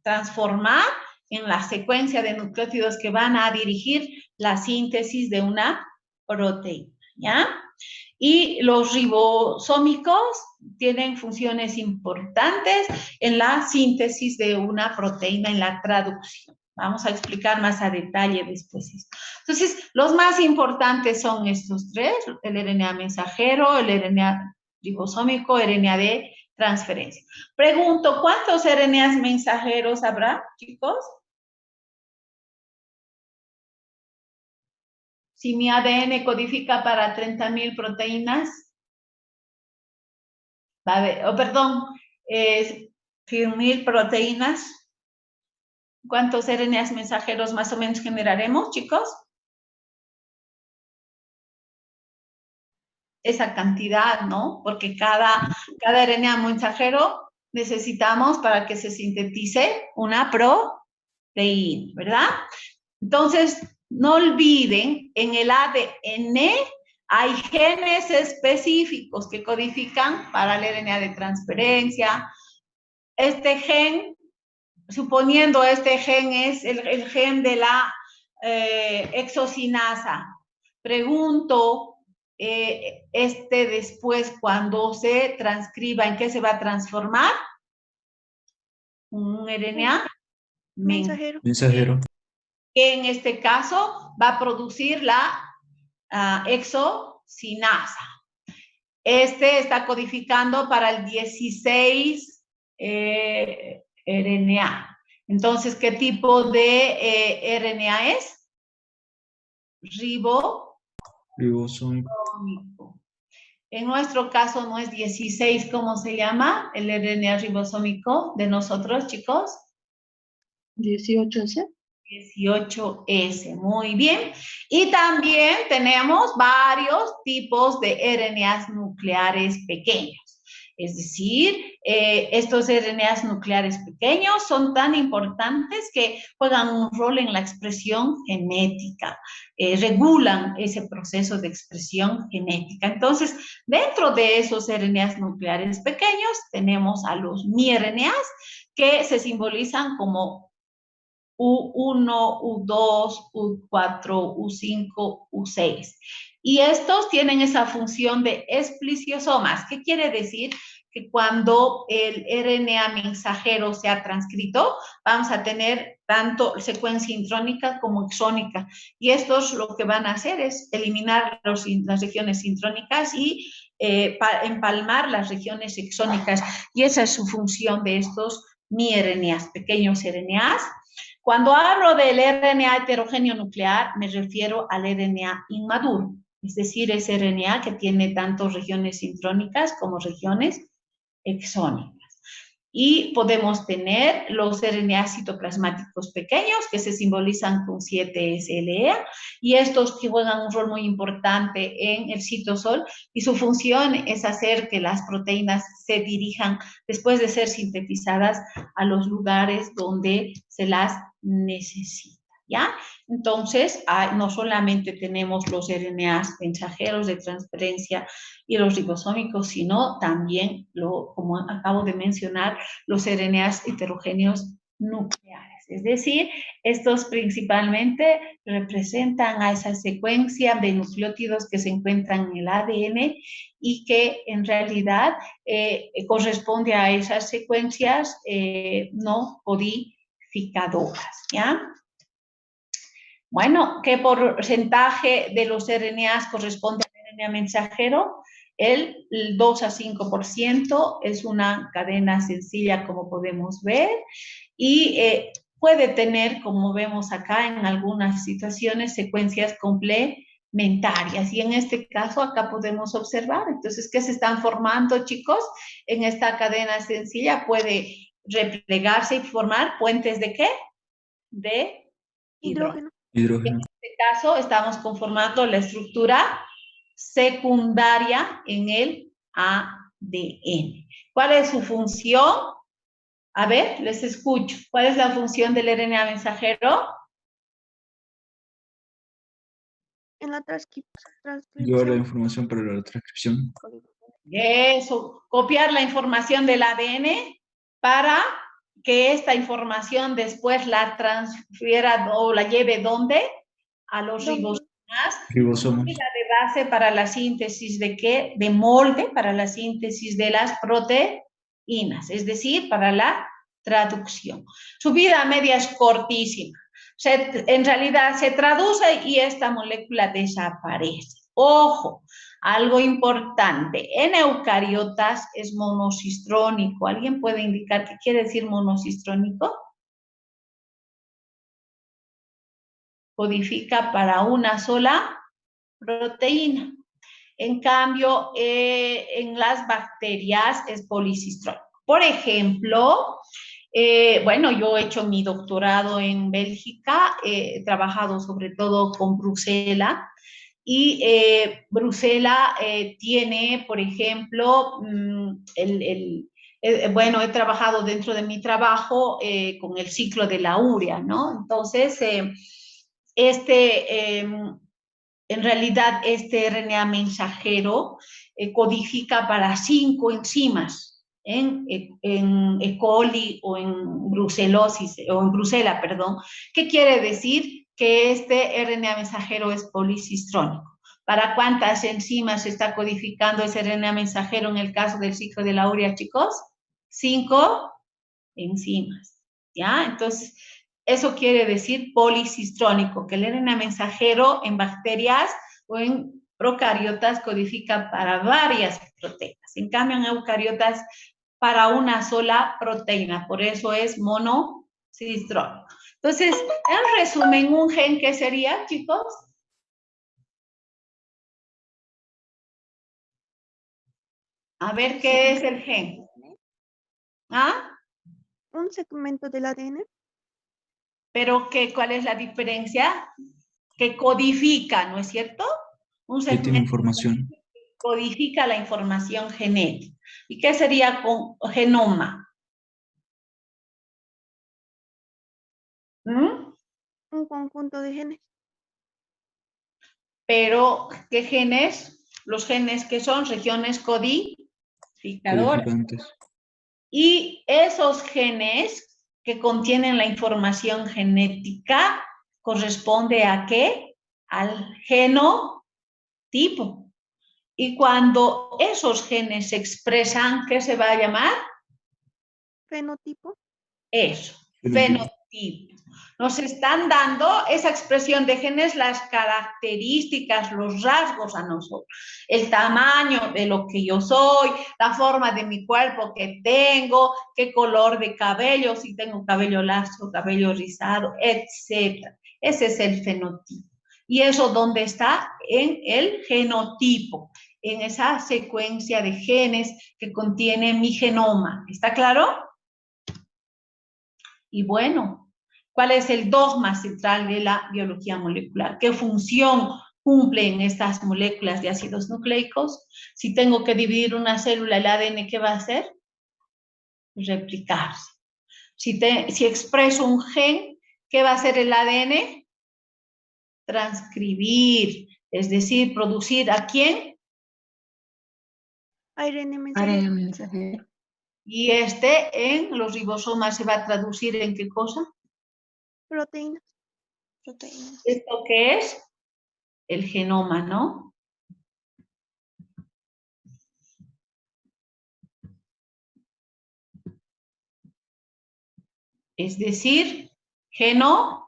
transformar en la secuencia de nucleótidos que van a dirigir la síntesis de una proteína, ¿ya? Y los ribosómicos tienen funciones importantes en la síntesis de una proteína, en la traducción. Vamos a explicar más a detalle después esto. Entonces, los más importantes son estos tres: el RNA mensajero, el RNA ribosómico, RNA de transferencia. Pregunto, ¿cuántos RNAs mensajeros habrá, chicos? Si mi ADN codifica para 30.000 proteínas, perdón, 100.000 proteínas, ¿cuántos RNAs mensajeros más o menos generaremos, chicos? Esa cantidad, ¿no? Porque cada RNA mensajero necesitamos para que se sintetice una proteína, ¿verdad? Entonces, no olviden, en el ADN hay genes específicos que codifican para el RNA de transferencia. Este gen, suponiendo este gen es el gen de la exocinasa, pregunto, después cuando se transcriba, ¿en qué se va a transformar? Un RNA Mensajero. Mensajero. Que en este caso va a producir la exocinasa. Este está codificando para el 16 RNA. Entonces, ¿qué tipo de RNA es? Ribosómico. En nuestro caso no es 16, ¿cómo se llama el RNA ribosómico de nosotros, chicos? 18S. 18S, muy bien. Y también tenemos varios tipos de RNAs nucleares pequeños. Es decir, estos RNAs nucleares pequeños son tan importantes que juegan un rol en la expresión genética, regulan ese proceso de expresión genética. Entonces, dentro de esos RNAs nucleares pequeños tenemos a los miRNAs que se simbolizan como U1, U2, U4, U5, U6. Y estos tienen esa función de esplisiosomas. ¿Qué quiere decir? Que cuando el RNA mensajero sea transcrito, vamos a tener tanto secuencia intrónica como exónica. Y estos lo que van a hacer es eliminar las regiones intrónicas y empalmar las regiones exónicas. Y esa es su función de estos miRNAs, pequeños RNAs. Cuando hablo del RNA heterogéneo nuclear, me refiero al RNA inmaduro, es decir, ese RNA que tiene tanto regiones intrónicas como regiones exónicas. Y podemos tener los RNA citoplasmáticos pequeños que se simbolizan con 7-SLA y estos que juegan un rol muy importante en el citosol y su función es hacer que las proteínas se dirijan después de ser sintetizadas a los lugares donde se las necesita. ¿Ya? Entonces, no solamente tenemos los RNAs mensajeros de transferencia y los ribosómicos, sino también, como acabo de mencionar, los RNAs heterogéneos nucleares. Es decir, estos principalmente representan a esa secuencia de nucleótidos que se encuentran en el ADN y que en realidad corresponde a esas secuencias no codificadoras, ¿ya? Bueno, ¿qué porcentaje de los RNAs corresponde al RNA mensajero? El 2 a 5% es una cadena sencilla, como podemos ver, y puede tener, como vemos acá, en algunas situaciones, secuencias complementarias. Y en este caso, acá podemos observar, entonces, ¿qué se están formando, chicos? En esta cadena sencilla puede replegarse y formar puentes ¿de qué? De hidrógeno. Hidrógeno. En este caso, estamos conformando la estructura secundaria en el ADN. ¿Cuál es su función? A ver, les escucho. ¿Cuál es la función del RNA mensajero? En la transcripción. Llevar la información para la transcripción. Eso, copiar la información del ADN para que esta información después la transfiera o la lleve ¿dónde? A los ribosomas. Y la de base para la síntesis de ¿qué? De molde, para la síntesis de las proteínas, es decir, para la traducción. Su vida media es cortísima. En realidad se traduce y esta molécula desaparece. Ojo, algo importante, en eucariotas es monocistrónico. ¿Alguien puede indicar qué quiere decir monocistrónico? Codifica para una sola proteína. En cambio, en las bacterias es policistrónico. Por ejemplo, bueno, yo he hecho mi doctorado en Bélgica, he trabajado sobre todo con Bruselas, y Bruselas tiene, por ejemplo, bueno, he trabajado dentro de mi trabajo con el ciclo de la urea, ¿no? Entonces, en realidad, este RNA mensajero codifica para 5 enzimas en E. coli o en brucelosis, o en Brucela, perdón. ¿Qué quiere decir? Que este RNA mensajero es policistrónico. ¿Para cuántas enzimas se está codificando ese RNA mensajero en el caso del ciclo de la urea, chicos? 5 enzimas, ¿ya? Entonces, eso quiere decir policistrónico, que el RNA mensajero en bacterias o en procariotas codifica para varias proteínas. En cambio, en eucariotas, para una sola proteína. Por eso es monocistrónico. Entonces, en resumen, un gen, ¿qué sería, chicos? A ver, ¿qué es el gen? ¿Ah? Un segmento del ADN. Pero ¿cuál es la diferencia? Que codifica, ¿no es cierto? Un Que tiene segmento información. codifica la información genética. ¿Y qué sería con genoma? ¿Mm? Un conjunto de genes. Pero, ¿qué genes? Los genes que son regiones codificadoras. Codificantes. Y esos genes que contienen la información genética corresponde ¿a qué? Al genotipo. Y cuando esos genes se expresan, ¿qué se va a llamar? Fenotipo. Eso, Fenotipo. fenotipo. Nos están dando esa expresión de genes, las características, los rasgos a nosotros, el tamaño de lo que yo soy, la forma de mi cuerpo que tengo, qué color de cabello, si tengo cabello lacio, cabello rizado, etc. Ese es el fenotipo. ¿Y eso dónde está? En el genotipo, en esa secuencia de genes que contiene mi genoma. ¿Está claro? Y bueno, ¿cuál es el dogma central de la biología molecular? ¿Qué función cumplen estas moléculas de ácidos nucleicos? Si tengo que dividir una célula, el ADN, ¿qué va a hacer? Replicarse. Si expreso un gen, ¿qué va a hacer el ADN? Transcribir, es decir, producir ¿a quién? ARN mensajero. Y en los ribosomas se va a traducir ¿en qué cosa? Proteínas. ¿Esto qué es? El genoma, ¿no? Es decir, genotipo.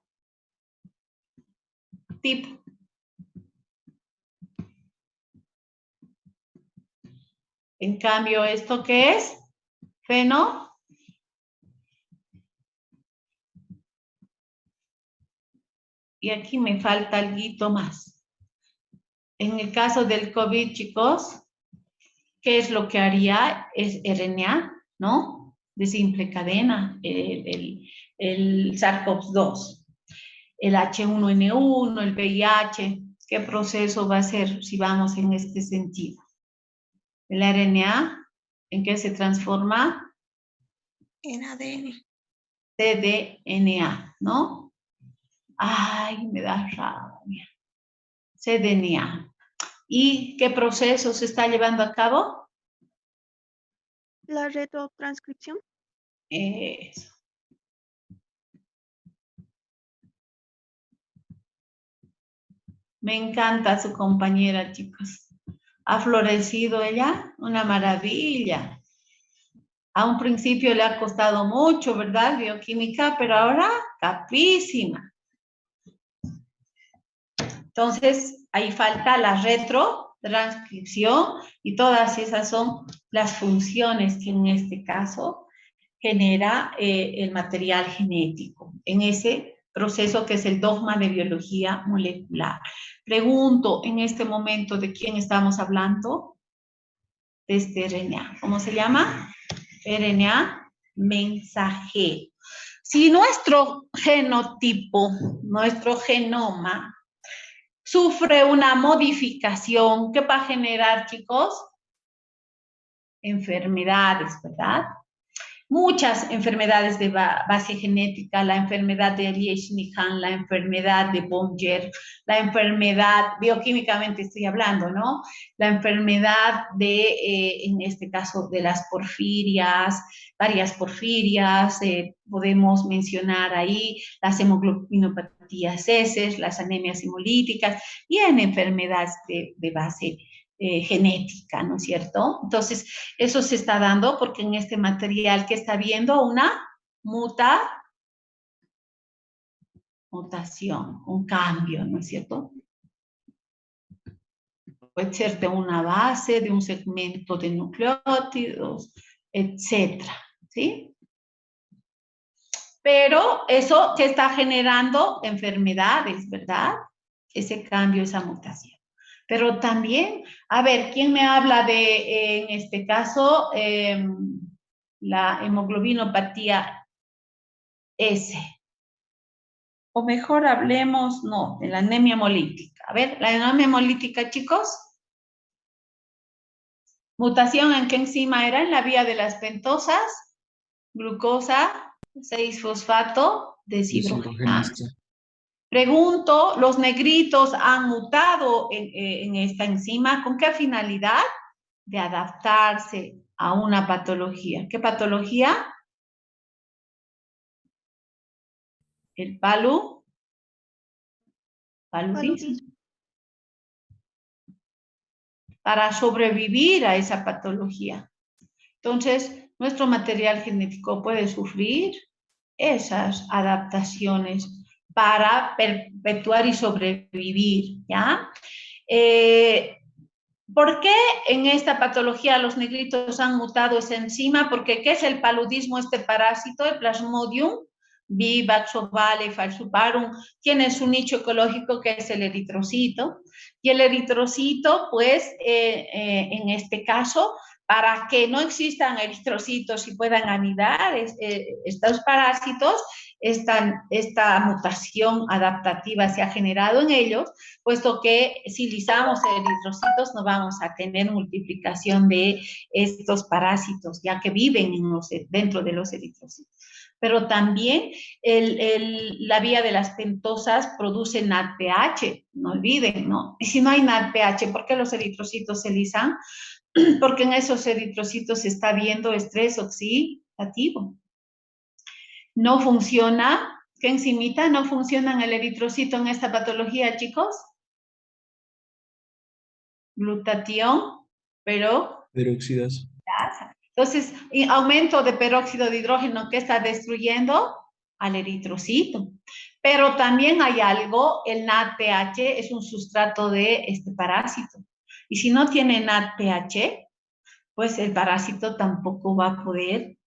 En cambio, ¿esto qué es? Feno. Y aquí me falta algo más. En el caso del COVID, chicos, ¿qué es lo que haría? Es RNA, ¿no? De simple cadena, el SARS-CoV-2, el H1N1, el VIH. ¿Qué proceso va a ser si vamos en este sentido? El RNA, ¿en qué se transforma? En ADN. cDNA, ¿no? Ay, me da rabia. cDNA. ¿Y qué proceso se está llevando a cabo? La retrotranscripción. Eso. Me encanta su compañera, chicos. Ha florecido ella, una maravilla. A un principio le ha costado mucho, ¿verdad? Bioquímica, pero ahora capísima. Entonces, ahí falta la retrotranscripción y todas esas son las funciones que en este caso genera el material genético en ese proceso que es el dogma de biología molecular. Pregunto en este momento de quién estamos hablando, de este RNA. ¿Cómo se llama? RNA mensajero. Si nuestro genotipo, nuestro genoma, sufre una modificación, ¿qué va a generar, chicos? Enfermedades, ¿verdad? muchas enfermedades de base genética, la enfermedad de Leishman, la enfermedad de Bonger, la enfermedad, bioquímicamente estoy hablando, ¿no? La enfermedad de, en este caso, de las porfirias, varias porfirias, podemos mencionar ahí las hemoglobinopatías heces, las anemias hemolíticas, y en enfermedades de base genética, ¿no es cierto? Entonces, eso se está dando porque en este material que está viendo una mutación, un cambio, ¿no es cierto? Puede ser de una base, de un segmento de nucleótidos, etcétera, ¿sí? Pero eso que está generando enfermedades, ¿verdad? Ese cambio, esa mutación. Pero también, a ver, ¿quién me habla de, en este caso, la hemoglobinopatía S? O mejor hablemos, no, de la anemia hemolítica. A ver, la anemia hemolítica, chicos. Mutación en qué enzima era, en la vía de las pentosas, glucosa, 6-fosfato, deshidrogenasa. Pregunto, ¿los negritos han mutado en esta enzima? ¿Con qué finalidad? De adaptarse a una patología. ¿Qué patología? El paludismo. Para sobrevivir a esa patología. Entonces, nuestro material genético puede sufrir esas adaptaciones para perpetuar y sobrevivir, ¿ya? ¿Por qué en esta patología los negritos han mutado esa enzima? Porque ¿qué es el paludismo? Este parásito, el Plasmodium vivax ovale falciparum, tiene su nicho ecológico que es el eritrocito. Y el eritrocito, pues, en este caso, para que no existan eritrocitos y puedan anidar estos parásitos, esta mutación adaptativa se ha generado en ellos, puesto que si lisamos eritrocitos no vamos a tener multiplicación de estos parásitos, ya que viven dentro de los eritrocitos. Pero también la vía de las pentosas produce NADPH, no olviden, ¿no? Y si no hay NADPH, ¿por qué los eritrocitos se lisan? Porque en esos eritrocitos se está viendo estrés oxidativo. No funciona, ¿qué enzimita? No funciona en el eritrocito en esta patología, chicos. Glutatión, peroxidasa. Entonces, aumento de peróxido de hidrógeno que está destruyendo al eritrocito. Pero también hay algo, el NADPH es un sustrato de este parásito. Y si no tiene NADPH, pues el parásito tampoco va a poder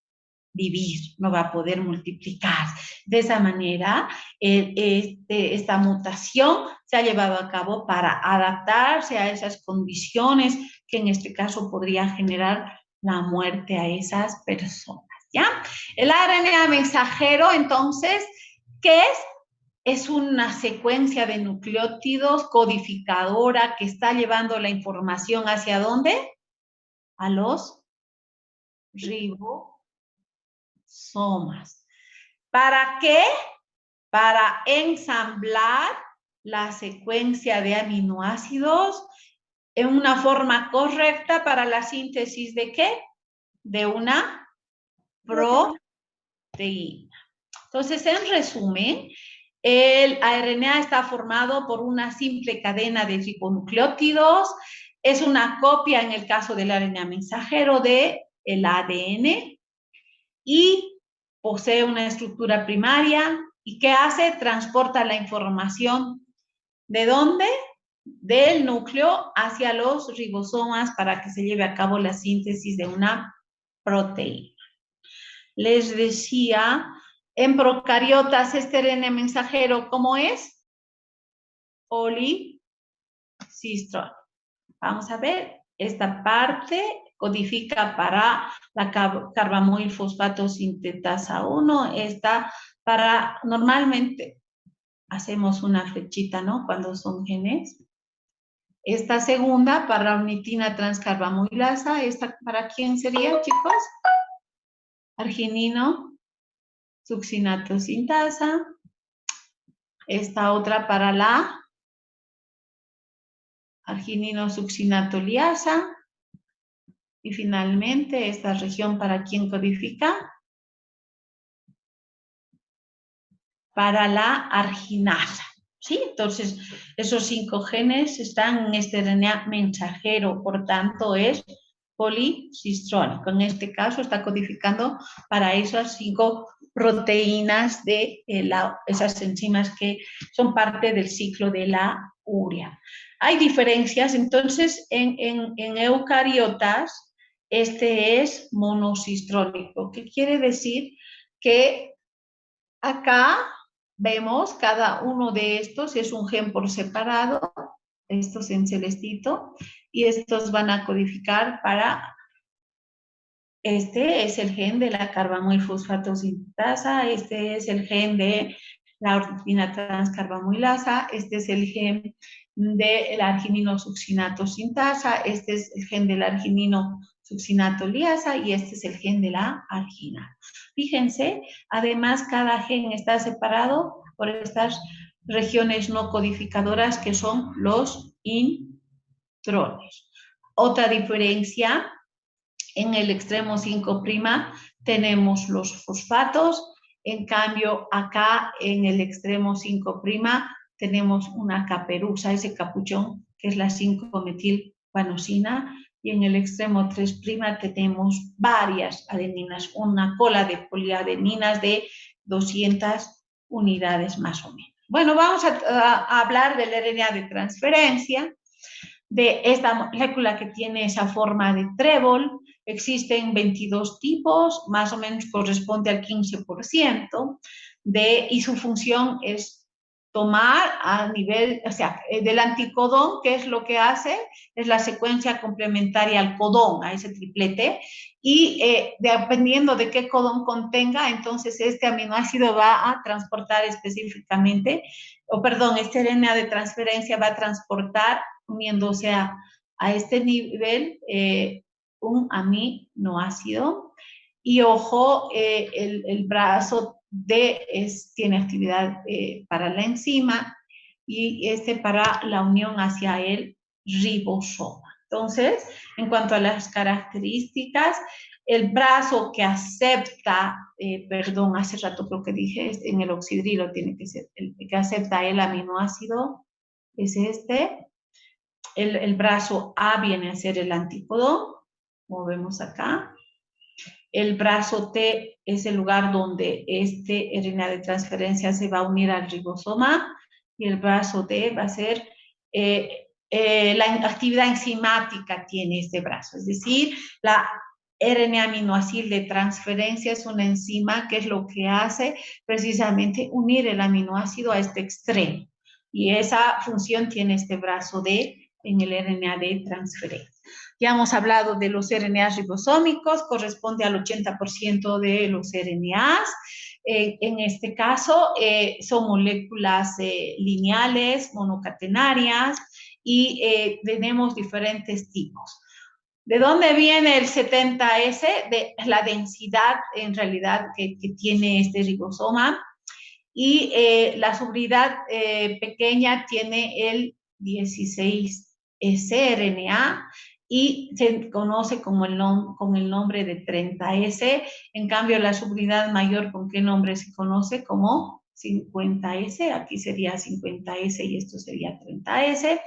vivir, no va a poder multiplicar. De esa manera, esta mutación se ha llevado a cabo para adaptarse a esas condiciones que en este caso podrían generar la muerte a esas personas, ¿ya? El ARN mensajero, entonces, ¿qué es? Es una secuencia de nucleótidos codificadora que está llevando la información ¿hacia dónde? A los ribosomas. ¿Para qué? Para ensamblar la secuencia de aminoácidos en una forma correcta para la síntesis ¿de qué? De una proteína. Entonces, en resumen, el ARN está formado por una simple cadena de ribonucleótidos, es una copia en el caso del ARN mensajero del ADN y posee una estructura primaria. ¿Y qué hace? Transporta la información. ¿De dónde? Del núcleo hacia los ribosomas para que se lleve a cabo la síntesis de una proteína. Les decía, en procariotas este ARN mensajero, ¿cómo es? Policistrol. Vamos a ver, esta parte codifica para la carbamoil fosfato sintetasa 1, esta para, normalmente hacemos una flechita, ¿no? Cuando son genes. Esta segunda para ornitina transcarbamoilasa, ¿esta para quién sería, chicos? arginino succinato sintasa. Esta otra para la arginino succinato liasa. Y finalmente esta región para quién codifica. Para la arginasa. ¿Sí? Entonces, esos 5 genes están en este RNA mensajero, por tanto es policistrónico. En este caso está codificando para esas 5 proteínas de esas enzimas que son parte del ciclo de la urea. Hay diferencias, entonces en eucariotas este es monocistrónico, que quiere decir que acá vemos cada uno de estos es un gen por separado, estos en celestito, y estos van a codificar para, este es el gen de la carbamoilfosfato sintasa, este es el gen de la ornitina transcarbamilasa, este es el gen del arginino succinato sintasa, este es el gen del arginino succinato liasa y este es el gen de la argina. Fíjense, además cada gen está separado por estas regiones no codificadoras que son los intrones. Otra diferencia, en el extremo 5' tenemos los fosfatos, en cambio acá en el extremo 5' tenemos una caperuza, ese capuchón que es la 5-metilguanosina, y en el extremo 3' tenemos varias adeninas, una cola de poliadeninas de 200 unidades más o menos. Bueno, vamos a hablar del RNA de transferencia, de esta molécula que tiene esa forma de trébol. Existen 22 tipos, más o menos corresponde al 15%, y su función es tomar a nivel, o sea, del anticodón, ¿qué es lo que hace? Es la secuencia complementaria al codón, a ese triplete, y dependiendo de qué codón contenga, entonces este aminoácido va a transportar específicamente, este RNA de transferencia va a transportar, uniéndose a este nivel, un aminoácido. Y ojo, el brazo D tiene actividad para la enzima y para la unión hacia el ribosoma. Entonces, en cuanto a las características, el brazo que acepta, hace rato creo que dije, en el oxidrilo tiene que ser, el que acepta el aminoácido es este. El brazo A viene a ser el antípodo, como vemos acá. El brazo T es el lugar donde este RNA de transferencia se va a unir al ribosoma, y el brazo D va a ser la actividad enzimática tiene este brazo, es decir, la RNA aminoácido de transferencia es una enzima que es lo que hace precisamente unir el aminoácido a este extremo, y esa función tiene este brazo D en el RNA de transferencia. Ya hemos hablado de los RNAs ribosómicos, corresponde al 80% de los RNAs. En este caso, son moléculas lineales, monocatenarias, y tenemos diferentes tipos. ¿De dónde viene el 70S? De la densidad, en realidad, que tiene este ribosoma. Y la subunidad pequeña tiene el 16S RNA, y se conoce con el nombre de 30S. En cambio, la subunidad mayor, ¿con qué nombre se conoce? Como 50S. Aquí sería 50S y esto sería 30S.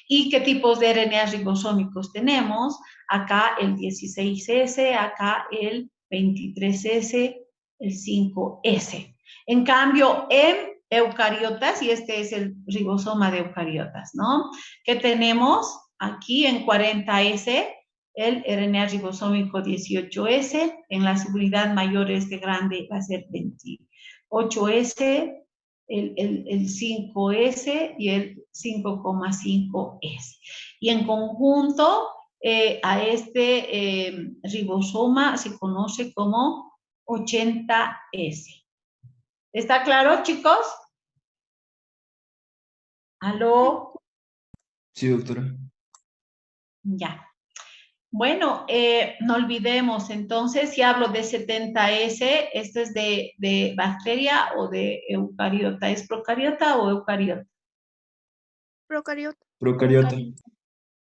¿Y qué tipos de RNAs ribosómicos tenemos? Acá el 16S, acá el 23S, el 5S. En cambio, en eucariotas, y este es el ribosoma de eucariotas, ¿no? ¿Qué tenemos? Aquí en 40S, el RNA ribosómico 18S, en la subunidad mayor este grande va a ser 28S, el 5S y el 5,5S. Y en conjunto, a este ribosoma se conoce como 80S. ¿Está claro, chicos? ¿Aló? Sí, doctora. Ya. Bueno, no olvidemos entonces, si hablo de 70S, ¿esto es de bacteria o de eucariota? ¿Es procariota o eucariota? Procariota. Procariota.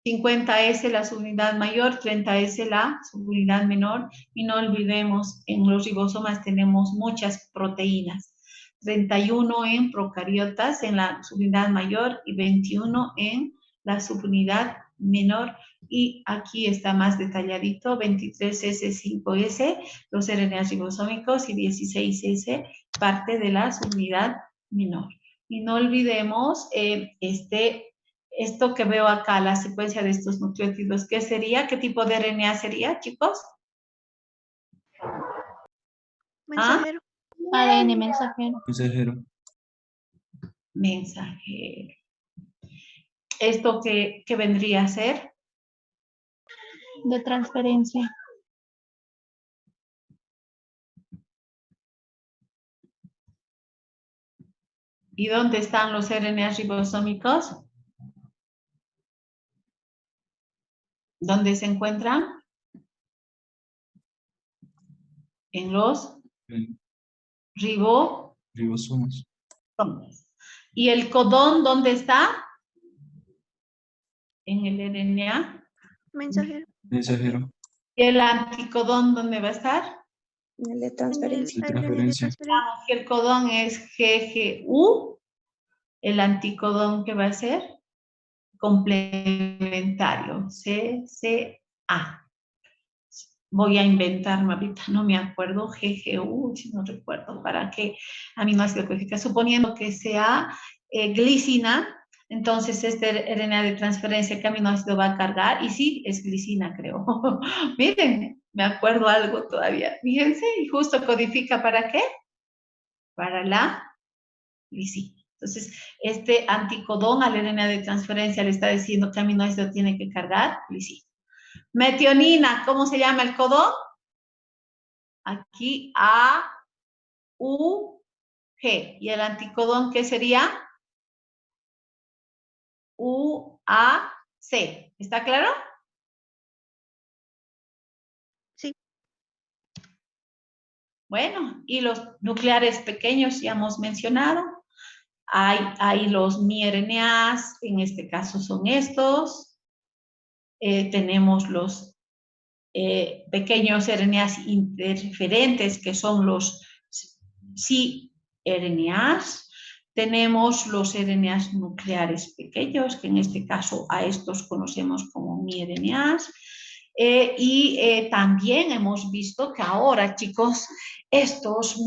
50S la subunidad mayor, 30S la subunidad menor, y no olvidemos, en los ribosomas tenemos muchas proteínas, 31 en procariotas en la subunidad mayor y 21 en la subunidad menor, y aquí está más detalladito, 23S5S, los RNAs ribosómicos, y 16S, parte de la subunidad menor. Y no olvidemos esto que veo acá, la secuencia de estos nucleótidos, ¿qué sería? ¿Qué tipo de RNA sería, chicos? Mensajero. ADN mensajero. Mensajero. Mensajero. ¿Esto qué vendría a ser? De transferencia. ¿Y dónde están los RNAs ribosómicos? ¿Dónde se encuentran? En los Ribosomas. ¿Y el codón dónde está? En el RNA. Mensajero. Mensajero. ¿Y el anticodón dónde va a estar? En el de transferencia. Que el codón es GGU, el anticodón que va a ser complementario, CCA. Voy a inventarme ahorita, no me acuerdo, GGU, si no recuerdo, para qué aminoácido codifica, suponiendo que sea glicina, entonces este RNA de transferencia, ¿qué aminoácido va a cargar? Y sí, es glicina, creo. Miren, me acuerdo algo todavía. Fíjense, y justo codifica ¿para qué? Para la glicina. Entonces, este anticodón al RNA de transferencia le está diciendo qué aminoácido tiene que cargar, glicina. Metionina, ¿cómo se llama el codón? Aquí A, U, G. ¿Y el anticodón qué sería? U, A, C. ¿Está claro? Sí. Bueno, y los nucleares pequeños ya hemos mencionado. Hay los miRNAs, en este caso son estos. Tenemos los pequeños RNAs interferentes, que son los cRNAs. Tenemos los RNAs nucleares pequeños, que en este caso a estos conocemos como miRNAs. También hemos visto que ahora, chicos, estos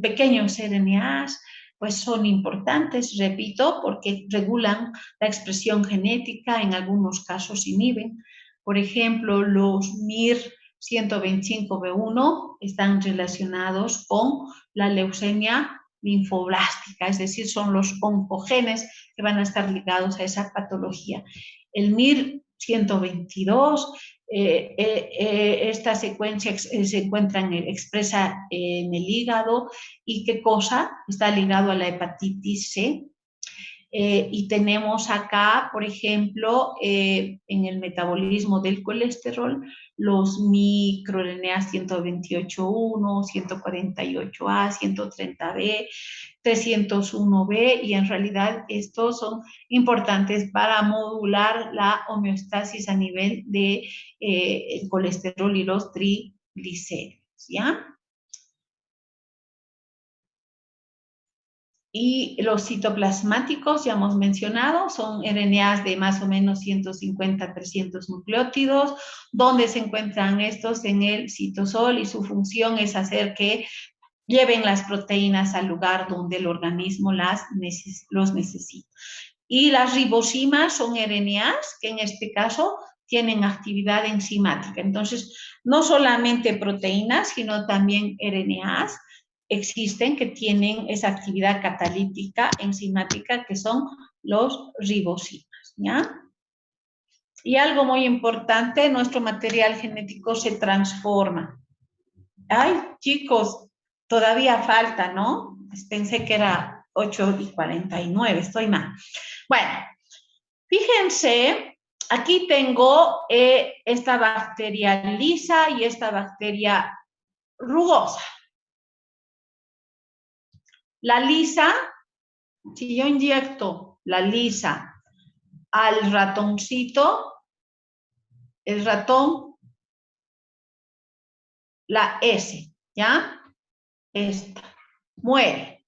pequeños RNAs pues son importantes, repito, porque regulan la expresión genética, en algunos casos inhiben. Por ejemplo, los MIR125B1 están relacionados con la leucemia linfoblástica, es decir, son los oncogenes que van a estar ligados a esa patología. El MIR122, esta secuencia se encuentra expresa en el hígado, y ¿qué cosa? Está ligado a la hepatitis C. Y tenemos acá, por ejemplo, en el metabolismo del colesterol, los microRNAs 128.1, 148A, 130B, 301B, y en realidad estos son importantes para modular la homeostasis a nivel de el colesterol y los triglicéridos, ¿ya? Y los citoplasmáticos, ya hemos mencionado, son RNAs de más o menos 150 300 nucleótidos. ¿Dónde se encuentran estos? En el citosol, y su función es hacer que lleven las proteínas al lugar donde el organismo los necesita. Y las ribosimas son RNAs que en este caso tienen actividad enzimática. Entonces, no solamente proteínas, sino también RNAs existen que tienen esa actividad catalítica enzimática, que son los ribosimas, ¿ya? Y algo muy importante, nuestro material genético se transforma. Ay, chicos, todavía falta, ¿no? Pensé que era 8:49, estoy mal. Bueno, fíjense Aquí tengo esta bacteria lisa y esta bacteria rugosa. La lisa, si yo inyecto la lisa al ratoncito, el ratón, la S, ¿ya? Esta, muere.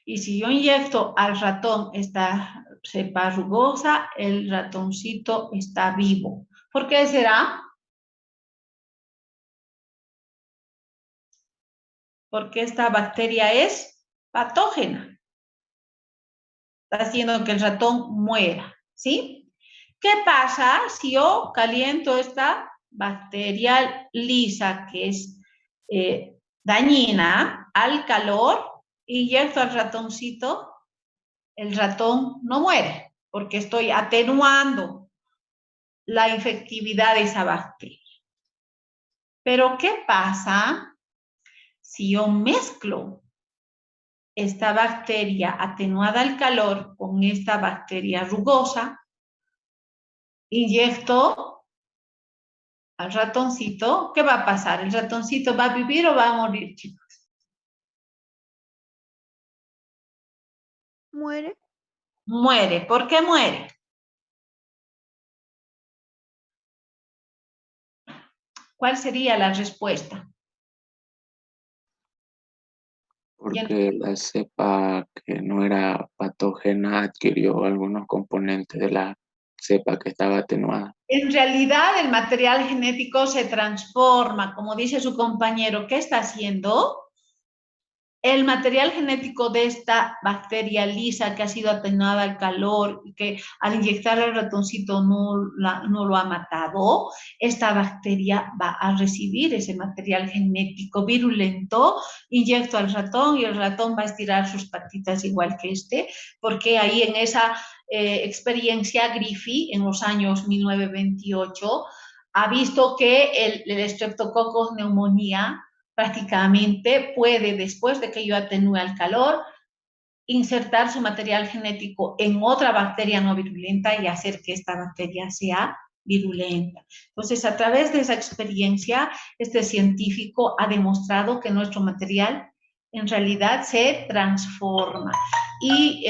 Y si yo inyecto al ratón esta cepa rugosa, el ratoncito está vivo. ¿Por qué será? Porque esta bacteria es patógena. Está haciendo que el ratón muera, ¿sí? ¿Qué pasa si yo caliento esta bacteria lisa, que es dañina, al calor, inyecto al ratoncito? El ratón no muere, porque estoy atenuando la infectividad de esa bacteria. Pero ¿qué pasa si yo mezclo esta bacteria atenuada al calor con esta bacteria rugosa? Inyecto al ratoncito, ¿qué va a pasar? ¿El ratoncito va a vivir o va a morir, chicos? Muere. Muere. ¿Por qué muere? ¿Cuál sería la respuesta? Porque la cepa que no era patógena adquirió algunos componentes de la cepa que estaba atenuada. En realidad el material genético se transforma, como dice su compañero. ¿Qué está haciendo? El material genético de esta bacteria lisa que ha sido atenuada al calor y que al inyectar al ratoncito no lo ha matado, esta bacteria va a recibir ese material genético virulento, inyecto al ratón y el ratón va a estirar sus patitas igual que este, porque ahí en esa experiencia Griffith en los años 1928 ha visto que el Streptococcus pneumoniae prácticamente puede, después de que yo atenúe al calor, insertar su material genético en otra bacteria no virulenta y hacer que esta bacteria sea virulenta. Entonces, a través de esa experiencia, este científico ha demostrado que nuestro material en realidad se transforma. Y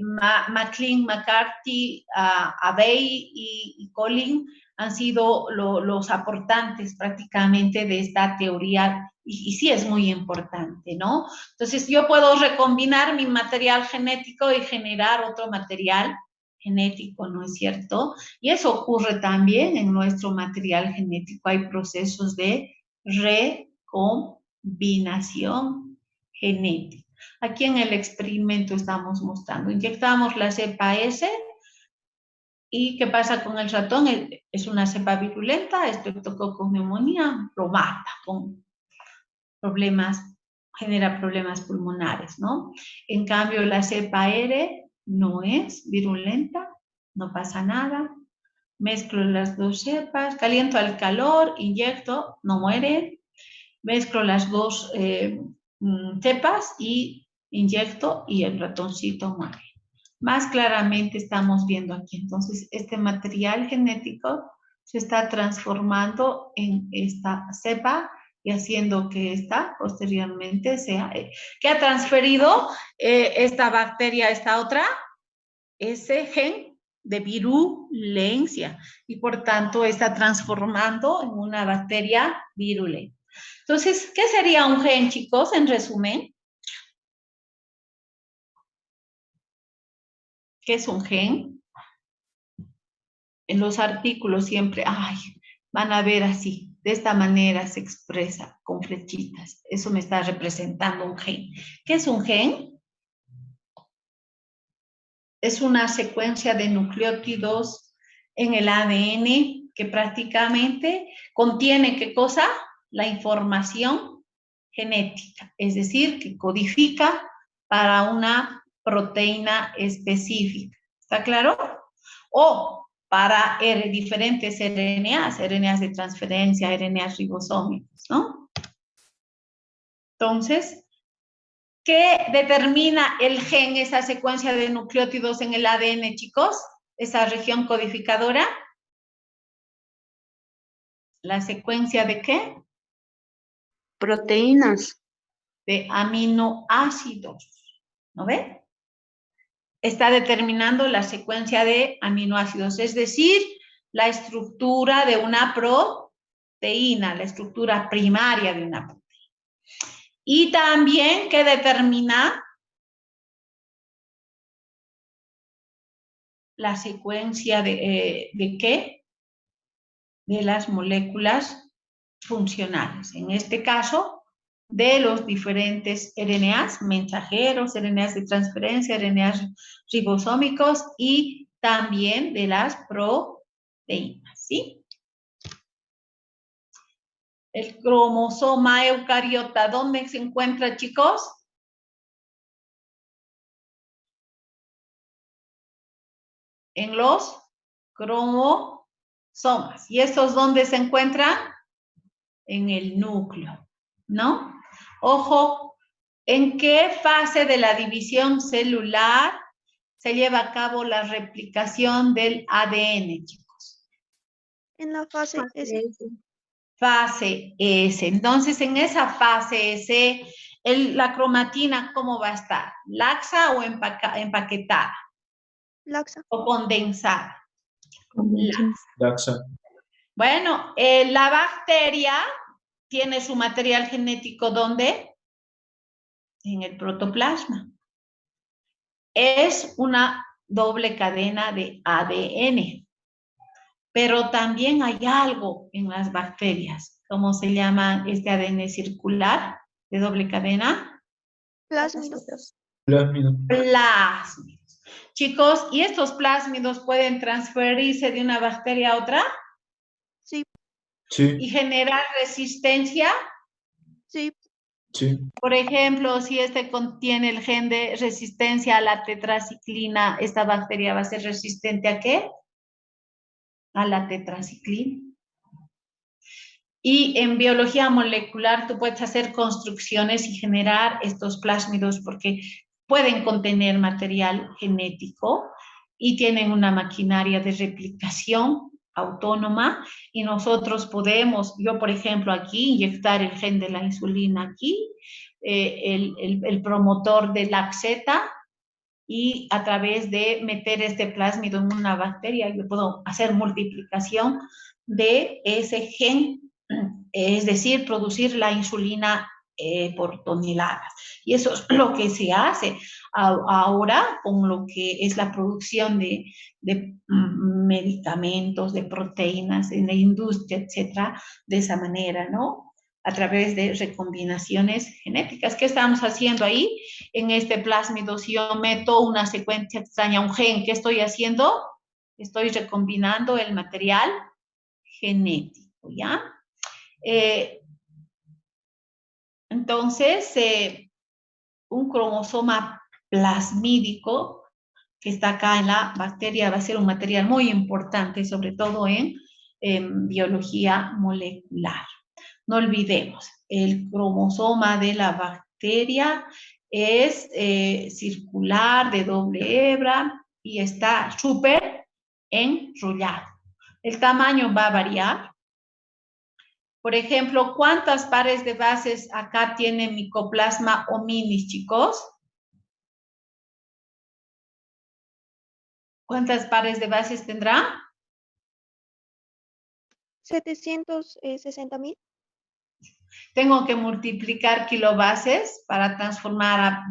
MacLean, McCarthy, Abbey y Collin han sido los aportantes prácticamente de esta teoría y sí es muy importante, ¿no? Entonces yo puedo recombinar mi material genético y generar otro material genético, ¿no es cierto? Y eso ocurre también en nuestro material genético. Hay procesos de recombinación genética. Aquí en el experimento estamos mostrando, inyectamos la cepa S. ¿Y qué pasa con el ratón? Es una cepa virulenta, Streptococcus pneumoniae, lo mata con problemas, genera problemas pulmonares, ¿no? En cambio, la cepa R no es virulenta, no pasa nada. Mezclo las dos cepas, caliento al calor, inyecto, no muere. Mezclo las dos cepas y inyecto y el ratoncito muere. Más claramente estamos viendo aquí. Entonces, este material genético se está transformando en esta cepa y haciendo que esta posteriormente sea, que ha transferido esta bacteria a esta otra, ese gen de virulencia y por tanto está transformando en una bacteria virulenta. Entonces, ¿qué sería un gen, chicos, en resumen? ¿Qué es un gen? En los artículos siempre, van a ver así, de esta manera se expresa con flechitas. Eso me está representando un gen. ¿Qué es un gen? Es una secuencia de nucleótidos en el ADN que prácticamente contiene, ¿qué cosa? La información genética, es decir, que codifica para una proteína específica. ¿Está claro? O para diferentes RNAs de transferencia, RNAs ribosómicos, ¿no? Entonces, ¿qué determina el gen, esa secuencia de nucleótidos en el ADN, chicos? Esa región codificadora. ¿La secuencia de qué? Proteínas. De aminoácidos. ¿No ve? Está determinando la secuencia de aminoácidos, es decir, la estructura de una proteína, la estructura primaria de una proteína. Y también que determina la secuencia de qué? De las moléculas funcionales. En este caso, de los diferentes RNAs, mensajeros, RNAs de transferencia, RNAs ribosómicos y también de las proteínas, ¿sí? El cromosoma eucariota, ¿dónde se encuentra, chicos? En los cromosomas. ¿Y estos dónde se encuentran? En el núcleo, ¿no? Ojo, ¿en qué fase de la división celular se lleva a cabo la replicación del ADN, chicos? En la fase S. Fase S. Entonces, en esa fase S, la cromatina, ¿cómo va a estar? ¿Laxa o empaquetada? Laxa. ¿O condensada? Laxa. Bueno, la bacteria tiene su material genético, ¿dónde? En el protoplasma. Es una doble cadena de ADN. Pero también hay algo en las bacterias. ¿Cómo se llama este ADN circular de doble cadena? Plásmidos. Plásmido. Plásmidos. Chicos, ¿y estos plásmidos pueden transferirse de una bacteria a otra? Sí. Sí. ¿Y generar resistencia? Sí. Sí. Por ejemplo, si este contiene el gen de resistencia a la tetraciclina, ¿esta bacteria va a ser resistente a qué? A la tetraciclina. Y en biología molecular tú puedes hacer construcciones y generar estos plásmidos porque pueden contener material genético y tienen una maquinaria de replicación autónoma y nosotros podemos, yo por ejemplo aquí, inyectar el gen de la insulina aquí, el promotor de laxeta y a través de meter este plásmido en una bacteria yo puedo hacer multiplicación de ese gen, es decir, producir la insulina por toneladas. Y eso es lo que se hace ahora con lo que es la producción de medicamentos, de proteínas en la industria, etcétera, de esa manera, ¿no? A través de recombinaciones genéticas. ¿Qué estamos haciendo ahí? En este plásmido, si yo meto una secuencia extraña, un gen, ¿qué estoy haciendo? Estoy recombinando el material genético, ¿ya? Entonces, un cromosoma plasmídico que está acá en la bacteria va a ser un material muy importante, sobre todo en biología molecular. No olvidemos, el cromosoma de la bacteria es circular, de doble hebra y está súper enrollado. El tamaño va a variar. Por ejemplo, ¿cuántas pares de bases acá tiene Mycoplasma hominis, chicos? ¿Cuántas pares de bases tendrá? 760.000. Tengo que multiplicar kilobases para transformar a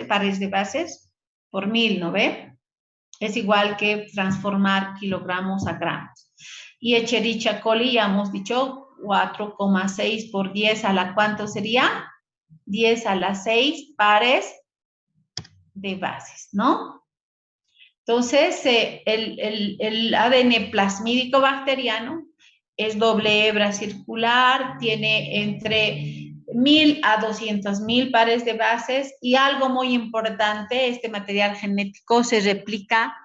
pares de bases por 1000, ¿no ve? Es igual que transformar kilogramos a gramos. Y Escherichia coli, ya hemos dicho, 4,6 por 10 a la ¿cuánto sería? 10 a la 6 pares de bases, ¿no? Entonces, el ADN plasmídico bacteriano es doble hebra circular, tiene entre 1000 a 200.000 pares de bases y algo muy importante, este material genético se replica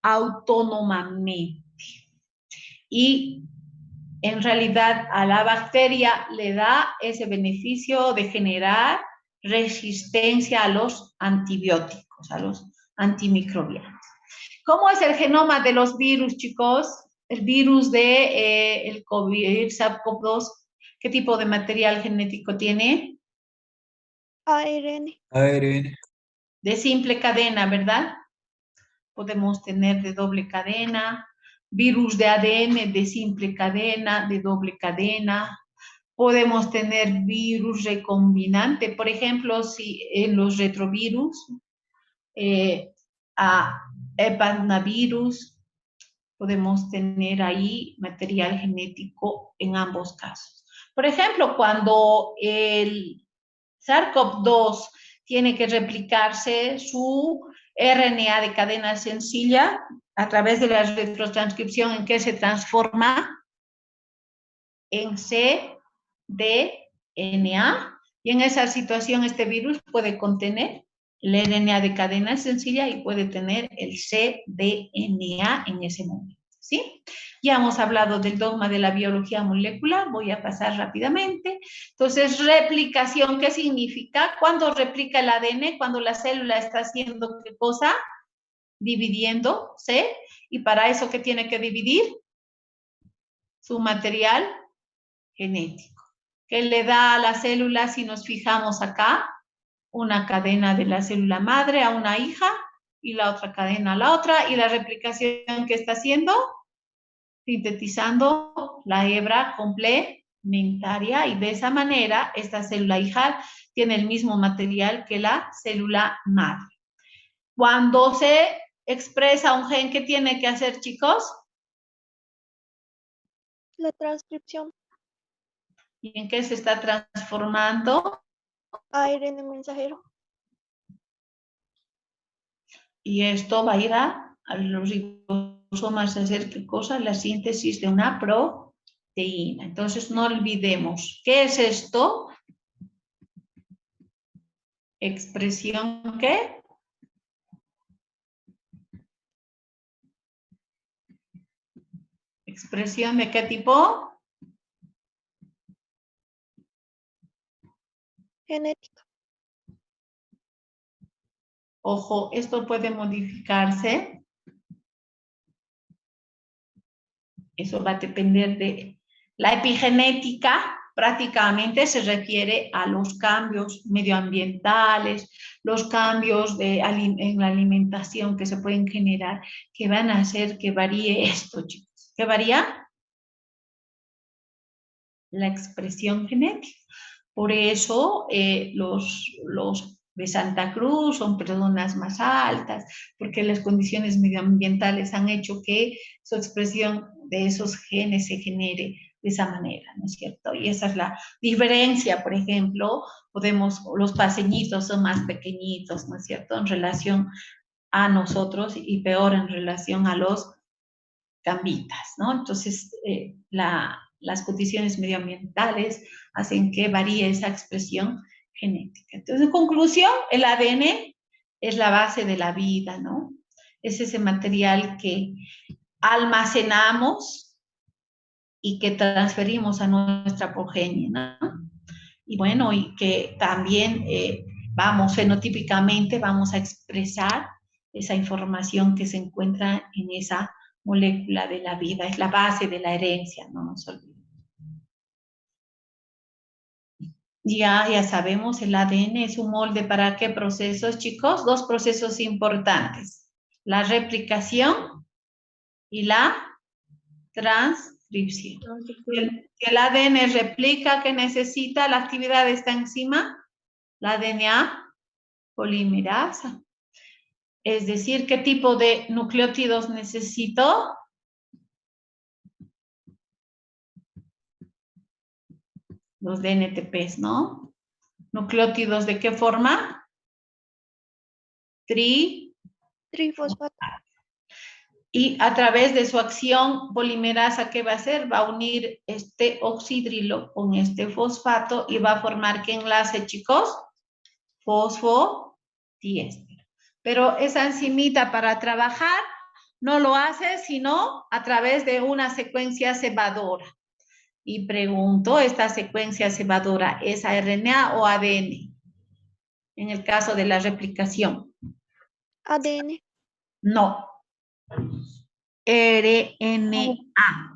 autónomamente. Y en realidad a la bacteria le da ese beneficio de generar resistencia a los antibióticos, a los antimicrobianos. ¿Cómo es el genoma de los virus, chicos? el virus de el COVID, SARS-CoV-2, ¿qué tipo de material genético tiene? ARN. ARN. De simple cadena, ¿verdad? Podemos tener de doble cadena, virus de ADN de simple cadena, de doble cadena. Podemos tener virus recombinante, por ejemplo, si en los retrovirus, a hepanavirus, podemos tener ahí material genético en ambos casos. Por ejemplo, cuando el SARS-CoV-2 tiene que replicarse su RNA de cadena sencilla a través de la retrotranscripción, ¿en qué se transforma? En cDNA. Y en esa situación este virus puede contener el RNA de cadena sencilla y puede tener el cDNA en ese momento, ¿sí? Ya hemos hablado del dogma de la biología molecular, voy a pasar rápidamente. Entonces, replicación, ¿qué significa? ¿Cuándo replica el ADN? Cuando la célula está haciendo ¿qué cosa? Dividiéndose. Y para eso, ¿qué tiene que dividir? Su material genético. ¿Qué le da a la célula si nos fijamos acá? Una cadena de la célula madre a una hija y la otra cadena a la otra. ¿Y la replicación que está haciendo? Sintetizando la hebra complementaria y de esa manera esta célula hija tiene el mismo material que la célula madre. Cuando se expresa un gen, ¿qué tiene que hacer, chicos? La transcripción. ¿Y en qué se está transformando? ARN mensajero. Y esto va a ir a los ribosomas a hacer ¿qué cosa? La síntesis de una proteína. Entonces no olvidemos, ¿qué es esto? Expresión ¿qué? ¿Expresión de qué tipo? Genética. Ojo, esto puede modificarse. Eso va a depender de la epigenética. Prácticamente se refiere a los cambios medioambientales, los cambios en la alimentación que se pueden generar, que van a hacer que varíe esto, chicos. ¿Qué varía? La expresión genética. Por eso los de Santa Cruz son personas más altas, porque las condiciones medioambientales han hecho que su expresión de esos genes se genere de esa manera, ¿no es cierto? Y esa es la diferencia, por ejemplo, los paseñitos son más pequeñitos, ¿no es cierto?, en relación a nosotros y peor en relación a los gambitas, ¿no? Entonces, las condiciones medioambientales hacen que varíe esa expresión genética. Entonces, en conclusión, el ADN es la base de la vida, ¿no? Es ese material que almacenamos y que transferimos a nuestra progenie, ¿no? Y bueno, y que también fenotípicamente vamos a expresar esa información que se encuentra en esa molécula de la vida, es la base de la herencia, no nos olvidemos. Ya sabemos, el ADN es un molde para qué procesos, chicos? Dos procesos importantes, la replicación y la transcripción. El ADN replica, ¿qué necesita? La actividad de esta enzima, la DNA polimerasa. Es decir, ¿qué tipo de nucleótidos necesito? Los DNTPs, ¿no? ¿Nucleótidos de qué forma? Trifosfato. Y a través de su acción polimerasa, ¿qué va a hacer? Va a unir este oxidrilo con este fosfato y va a formar ¿qué enlace, chicos? Fosfodiéster. Pero esa enzimita para trabajar no lo hace sino a través de una secuencia cebadora. Y pregunto, ¿esta secuencia cebadora es RNA o ADN? En el caso de la replicación. ADN. No. RNA.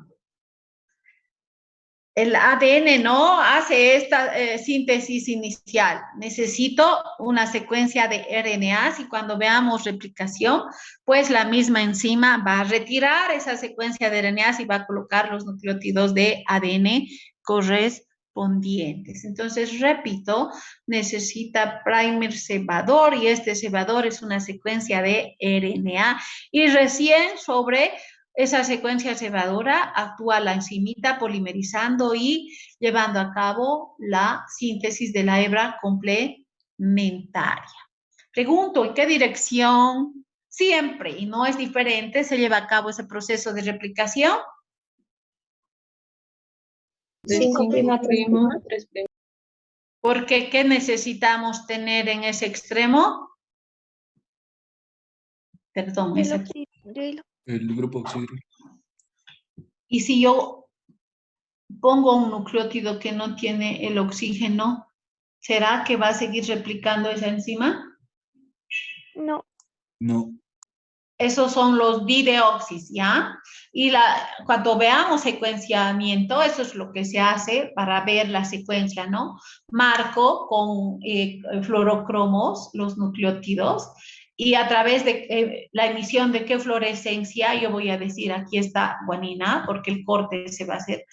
El ADN no hace esta síntesis inicial. Necesito una secuencia de RNAs y cuando veamos replicación, pues la misma enzima va a retirar esa secuencia de RNAs y va a colocar los nucleótidos de ADN correspondientes. Entonces, repito, necesita primer cebador y este cebador es una secuencia de RNA y recién sobre esa secuencia cebadora actúa la enzimita polimerizando y llevando a cabo la síntesis de la hebra complementaria. Pregunto, ¿en qué dirección? Siempre, y no es diferente, se lleva a cabo ese proceso de replicación. 5', 3'. Porque, ¿qué necesitamos tener en ese extremo? Perdón, del ese oxígeno. El grupo oxígeno. y si yo pongo un nucleótido que no tiene el oxígeno, ¿será que va a seguir replicando esa enzima? No, No. Esos son los dideoxis, ¿ya? Y cuando veamos secuenciamiento, eso es lo que se hace para ver la secuencia, ¿no? Marco con fluorocromos los nucleótidos y a través de la emisión de qué fluorescencia, yo voy a decir aquí está guanina, porque el corte se va a hacer.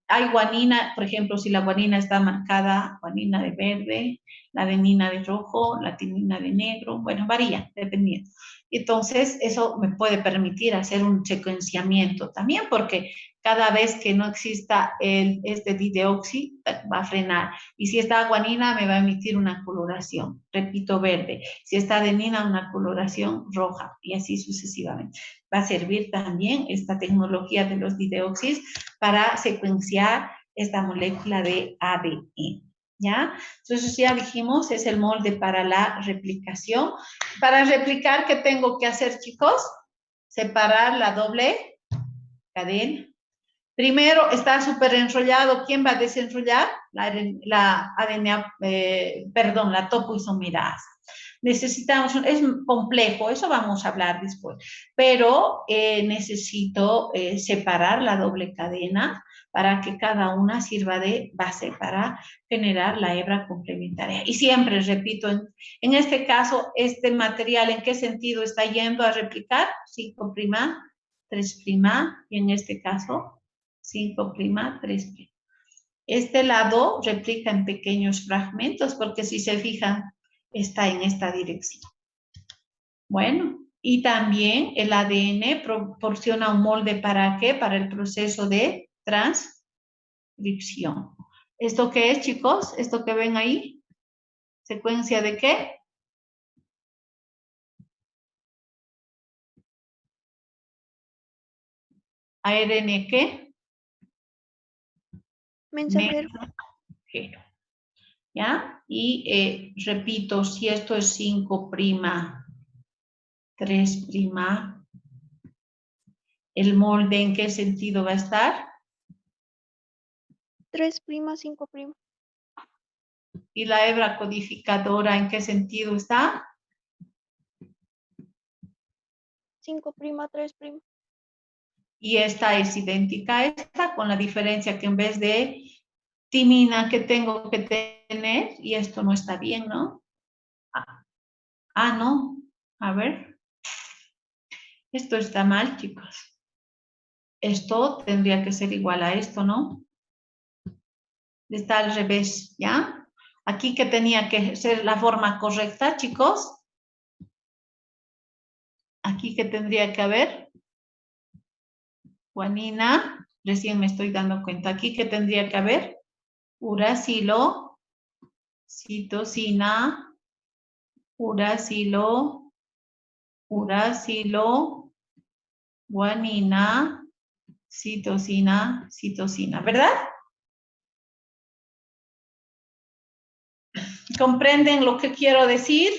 Hay guanina, por ejemplo, si la guanina está marcada, guanina de verde, la adenina de rojo, la timina de negro, bueno, varía, dependiendo. Entonces, eso me puede permitir hacer un secuenciamiento también, porque cada vez que no exista este dideoxi, va a frenar. Y si está guanina, me va a emitir una coloración, repito, verde. Si está adenina, una coloración roja, y así sucesivamente. Va a servir también esta tecnología de los dideoxis para secuenciar esta molécula de ADN. ¿Ya? Entonces ya dijimos, es el molde para la replicación. Para replicar, ¿qué tengo que hacer, chicos? Separar la doble cadena. Primero está súper enrollado. ¿Quién va a desenrollar? La ADN, perdón, la topoisomerasa. Necesitamos, es complejo, eso vamos a hablar después, pero necesito separar la doble cadena para que cada una sirva de base para generar la hebra complementaria. Y siempre, repito, en este caso, este material, ¿en qué sentido está yendo a replicar? 5', 3', y en este caso, 5', 3'. Este lado replica en pequeños fragmentos, porque si se fijan, está en esta dirección. Bueno, y también el ADN proporciona un molde ¿para qué? Para el proceso de transcripción. ¿Esto qué es, chicos? ¿Esto que ven ahí? ¿Secuencia de qué? ¿ARN qué? mensajero. Mensajero. ¿Ya? Y repito, si esto es 5', 3', ¿el molde en qué sentido va a estar? 3', 5'. ¿Y la hebra codificadora en qué sentido está? 5', 3'. Y esta es idéntica a esta, con la diferencia que en vez de timina que tengo que tener, y esto no está bien, ¿no? No. A ver. Esto está mal, chicos. Esto tendría que ser igual a esto, ¿no? Está al revés, ¿ya? Aquí que tenía que ser la forma correcta, chicos. Aquí que tendría que haber. Guanina, recién me estoy dando cuenta. Aquí que tendría que haber. Uracilo, citosina, uracilo, guanina, citosina, ¿verdad? ¿Comprenden lo que quiero decir?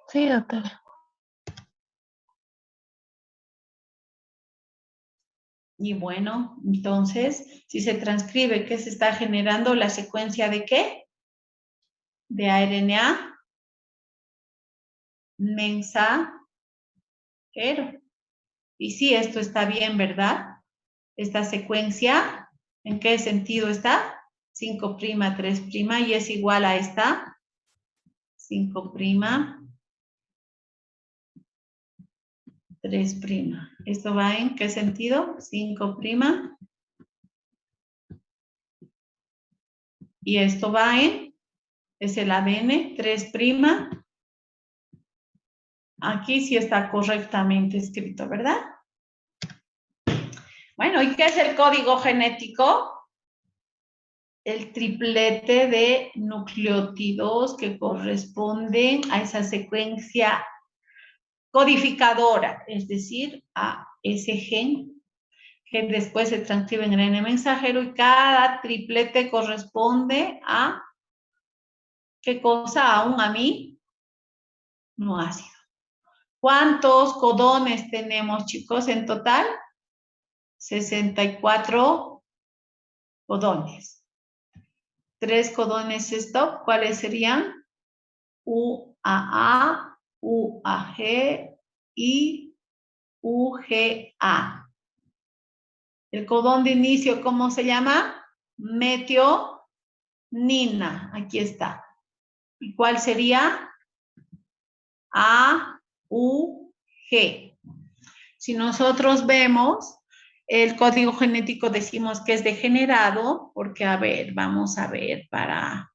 Sí, doctora. Y bueno, entonces, si se transcribe, ¿qué se está generando? ¿La secuencia de qué? De ARNA, 0. Y sí, esto está bien, ¿verdad? Esta secuencia, ¿en qué sentido está? 5', 3', y es igual a esta. 5', 3'. ¿Esto va en qué sentido? 5'. Y esto va en, es el ADN, 3'. Aquí sí está correctamente escrito, ¿verdad? Bueno, ¿y qué es el código genético? El triplete de nucleótidos que corresponden a esa secuencia codificadora, es decir, a ese gen que después se transcribe en ARN mensajero y cada triplete corresponde a, ¿qué cosa? A un aminoácido. ¿Cuántos codones tenemos, chicos, en total? 64 codones. 3 codones stop, ¿cuáles serían? UAA, UAG y UGA. El codón de inicio, ¿cómo se llama? Metionina. Aquí está. ¿Y cuál sería? AUG. Si nosotros vemos el código genético, decimos que es degenerado, porque, a ver, vamos a ver para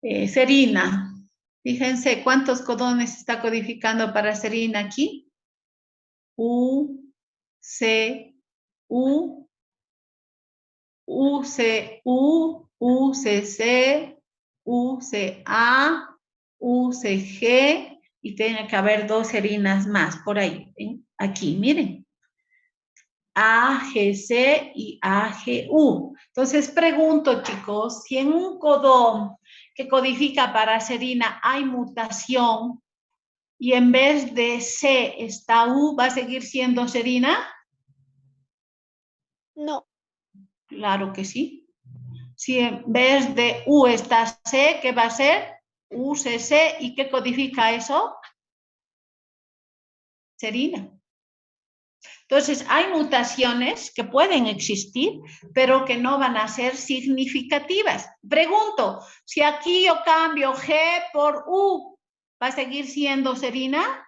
serina. Fíjense cuántos codones está codificando para serina aquí. U, C, U, UCU, UCC, UCA, UCG, y tiene que haber 2 serinas más por ahí. ¿Ven? Aquí, miren. AGC y AGU. Entonces pregunto, chicos, si en un codón que codifica para serina hay mutación y en vez de C está U, ¿va a seguir siendo serina? No. Claro que sí. Si en vez de U está C, ¿qué va a ser? UCC. ¿Y qué codifica eso? Serina. Entonces, hay mutaciones que pueden existir, pero que no van a ser significativas. Pregunto, si aquí yo cambio G por U, ¿va a seguir siendo serina?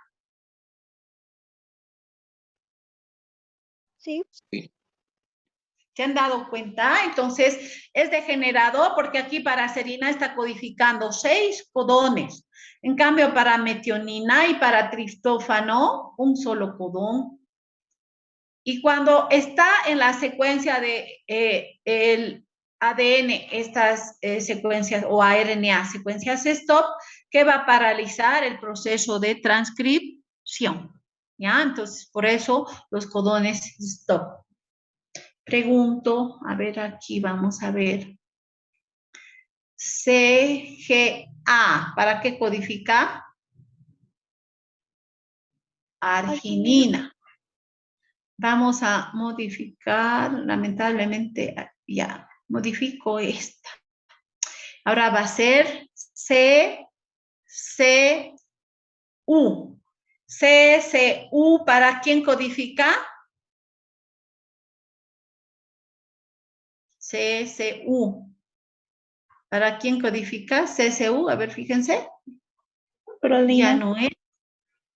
Sí. Sí. ¿Se han dado cuenta? Entonces, es degenerado porque aquí para serina está codificando 6 codones. En cambio, para metionina y para triptófano, un solo codón. Y cuando está en la secuencia de el ADN, estas secuencias o RNA, secuencias stop, que va a paralizar el proceso de transcripción. ¿Ya? Entonces, por eso los codones stop. Pregunto, a ver, aquí vamos a ver. CGA, ¿para qué codifica? Arginina. Vamos a modificar, lamentablemente, ya, modifico esta. Ahora va a ser CCU. CCU, ¿para quién codifica? CCU. ¿Para quién codifica? CCU, a ver, fíjense. Prolina. Ya no es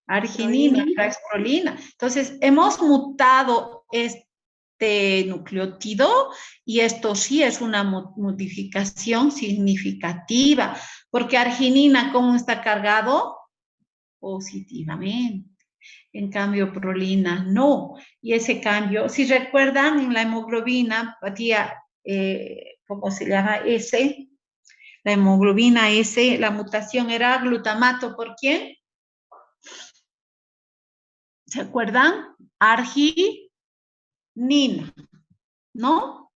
arginina, es prolina. Entonces, hemos mutado este nucleótido y esto sí es una modificación significativa, porque arginina, ¿cómo está cargado? Positivamente. En cambio, prolina no. Y ese cambio, si recuerdan, en la hemoglobina, ¿cómo se llama? S, la hemoglobina S, la mutación era glutamato, ¿por quién? ¿Se acuerdan? Arginina, ¿no?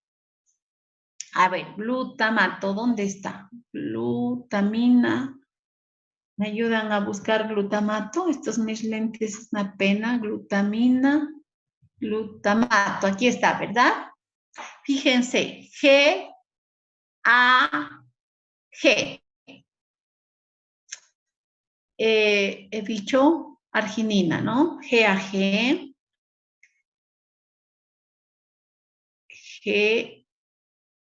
A ver, glutamato, ¿dónde está? Glutamina. ¿Me ayudan a buscar glutamato? Estos mis lentes es una pena. Glutamina, glutamato. Aquí está, ¿verdad? Fíjense, G, A, G. He dicho arginina, ¿no? GAG,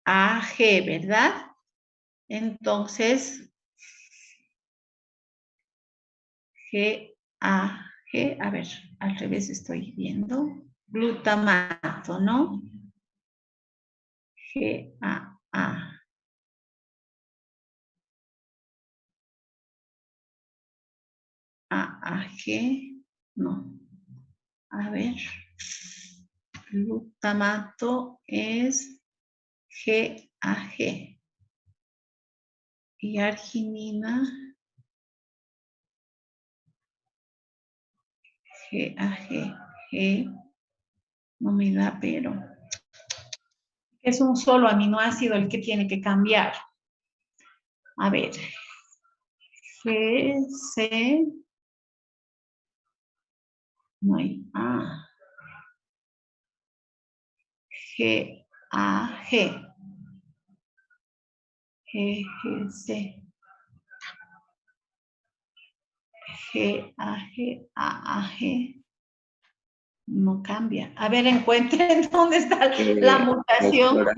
GAG, ¿verdad? Entonces, GAG, a ver, al revés estoy viendo. Glutamato, ¿no? GAA. AAG, no. A ver. Glutamato es GAG. Y arginina, GAG, G, no me da, pero es un solo aminoácido el que tiene que cambiar. A ver, GC, no hay A, GAG, GGC, GAG, AAG, no cambia. A ver, encuentren dónde está la mutación. Doctora,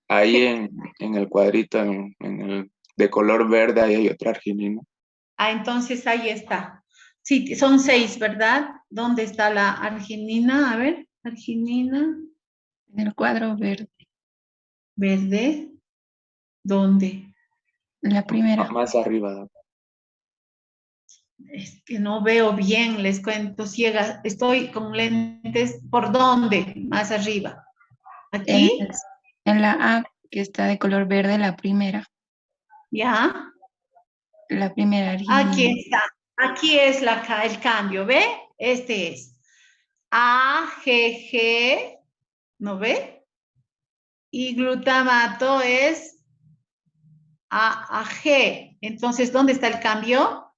ahí en el cuadrito, en el de color verde, ahí hay otra arginina. Ah, entonces ahí está. Sí, son 6, ¿verdad? ¿Dónde está la arginina? A ver, arginina. En el cuadro verde. Verde. ¿Dónde? La primera. Más arriba, doctora. Es que no veo bien, les cuento, ciega. Estoy con lentes. ¿Por dónde? Más arriba. ¿Aquí? En la A, que está de color verde, la primera. ¿Ya? La primera arginina. Aquí está. Aquí es el cambio, ¿ve? Este es AGG, ¿no ve? Y glutamato es AAG. Entonces, ¿dónde está el cambio?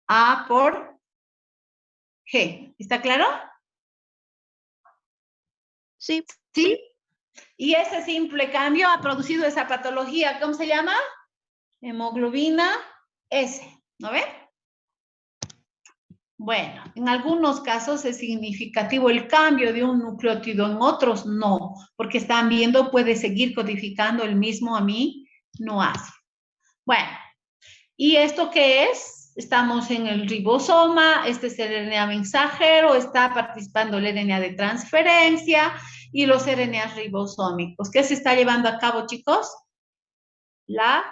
A por G. ¿Está claro? Sí, Sí. Y ese simple cambio ha producido esa patología. ¿Cómo se llama? Hemoglobina S. ¿No ve? Bueno, en algunos casos es significativo el cambio de un nucleótido, en otros no, porque están viendo, puede seguir codificando el mismo aminoácido. Bueno, ¿y esto qué es? Estamos en el ribosoma, este es el RNA mensajero, está participando el RNA de transferencia y los RNAs ribosómicos. ¿Qué se está llevando a cabo, chicos? La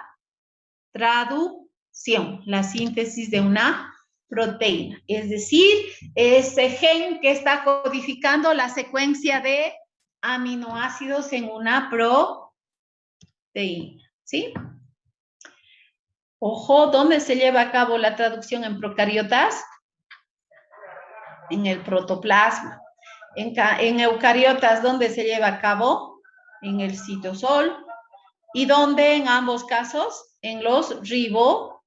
traducción, la síntesis de una proteína, es decir, ese gen que está codificando la secuencia de aminoácidos en una proteína, ¿sí? Ojo, ¿dónde se lleva a cabo la traducción en procariotas? En el protoplasma. En eucariotas, ¿dónde se lleva a cabo? En el citosol. ¿Y dónde en ambos casos? En los ribosomas.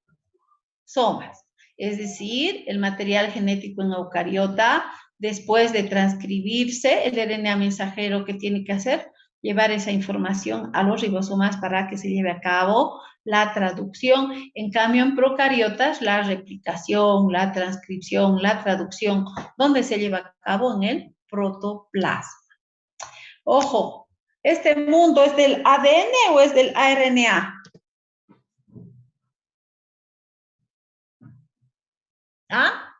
Es decir, el material genético en eucariota, después de transcribirse, el RNA mensajero que tiene que hacer, llevar esa información a los ribosomas para que se lleve a cabo la traducción. En cambio, en procariotas, la replicación, la transcripción, la traducción, ¿dónde se lleva a cabo? En el protoplasma. Ojo, ¿este mundo es del ADN o es del ARNA? ¿Ah?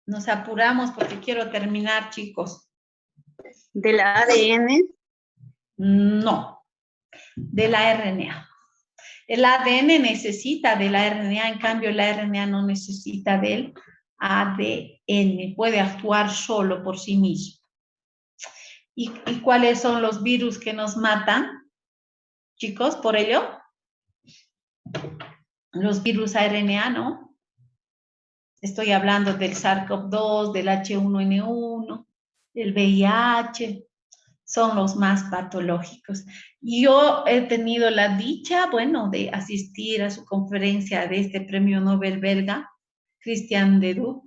Nos apuramos porque quiero terminar, chicos. ¿Del ADN? No, de la RNA. El ADN necesita de la RNA, en cambio la RNA no necesita del ADN, puede actuar solo por sí mismo. ¿Y cuáles son los virus que nos matan, chicos, por ello? Los virus ARNA, ¿no? Estoy hablando del SARS-CoV-2, del H1N1, del VIH, son los más patológicos. Yo he tenido la dicha, bueno, de asistir a su conferencia de este premio Nobel belga, Christian Ledoux,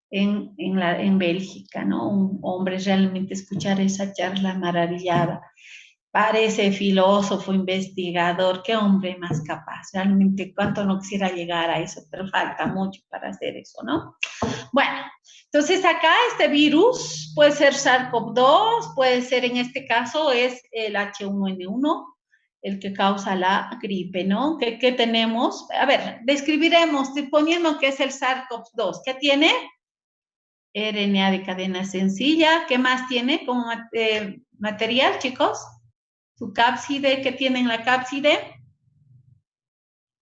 en Bélgica, ¿no? Un hombre, realmente escuchar esa charla maravillada. Parece filósofo, investigador, qué hombre más capaz. Realmente, cuánto no quisiera llegar a eso, pero falta mucho para hacer eso, ¿no? Bueno, entonces acá este virus puede ser SARS-CoV-2, puede ser en este caso es el H1N1, el que causa la gripe, ¿no? ¿Qué tenemos? A ver, describiremos, poniendo que es el SARS-CoV-2. ¿Qué tiene? RNA de cadena sencilla. ¿Qué más tiene como material, chicos? Su cápside, ¿qué tiene en la cápside?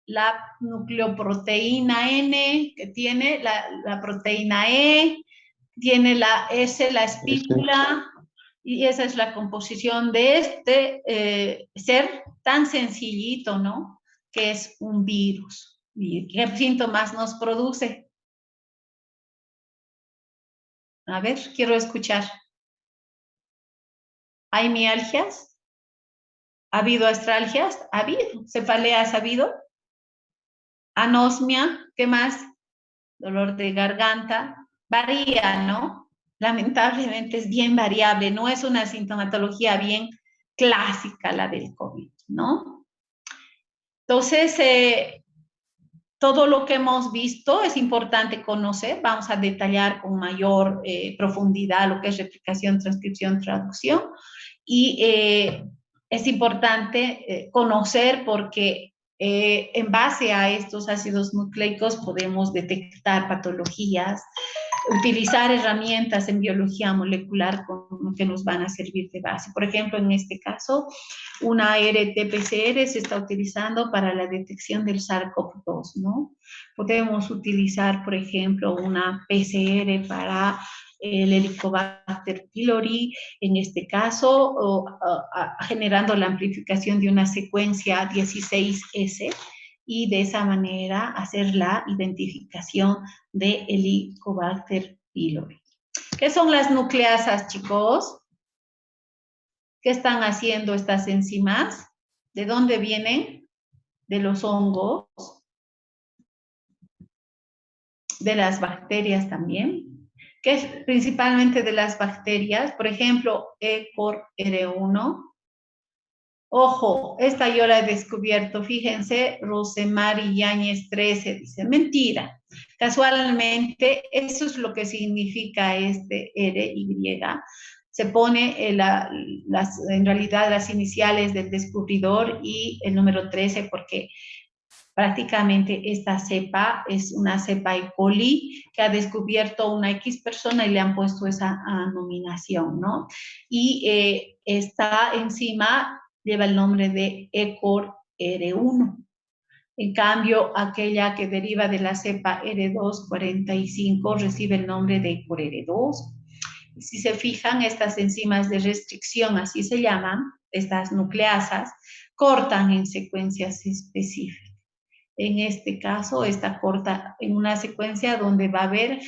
La nucleoproteína N, que tiene la proteína E, tiene la S, la espícula, y esa es la composición de este ser tan sencillito, ¿no? Que es un virus. ¿Y qué síntomas nos produce? A ver, quiero escuchar. ¿Hay mialgias? ¿Ha habido astralgias? ¿Ha habido? ¿Cefaleas ha habido? Anosmia, ¿qué más? Dolor de garganta. Varía, ¿no? Lamentablemente es bien variable, no es una sintomatología bien clásica la del COVID, ¿no? Entonces, todo lo que hemos visto es importante conocer. Vamos a detallar con mayor profundidad lo que es replicación, transcripción, traducción. Y es importante conocer porque en base a estos ácidos nucleicos podemos detectar patologías, utilizar herramientas en biología molecular que nos van a servir de base. Por ejemplo, en este caso, una RT-PCR se está utilizando para la detección del SARS-CoV-2, ¿no? Podemos utilizar, por ejemplo, una PCR para el Helicobacter pylori, en este caso, generando la amplificación de una secuencia 16S, y de esa manera hacer la identificación de Helicobacter pylori. ¿Qué son las nucleasas, chicos? ¿Qué están haciendo estas enzimas? ¿De dónde vienen? De los hongos, de las bacterias también, que es principalmente de las bacterias, por ejemplo, E. cor R1. Ojo, esta yo la he descubierto, fíjense, Rosemary Yáñez 13 dice, mentira, casualmente eso es lo que significa este RY, se pone en realidad las iniciales del descubridor y el número 13 porque prácticamente esta cepa es una cepa E. coli que ha descubierto una X persona y le han puesto esa nominación, ¿no? Y esta enzima lleva el nombre de E. cor R1. En cambio, aquella que deriva de la cepa R245 recibe el nombre de E. cor R2. Si se fijan, estas enzimas de restricción, así se llaman, estas nucleasas, cortan en secuencias específicas. En este caso, esta corta en una secuencia donde va a haber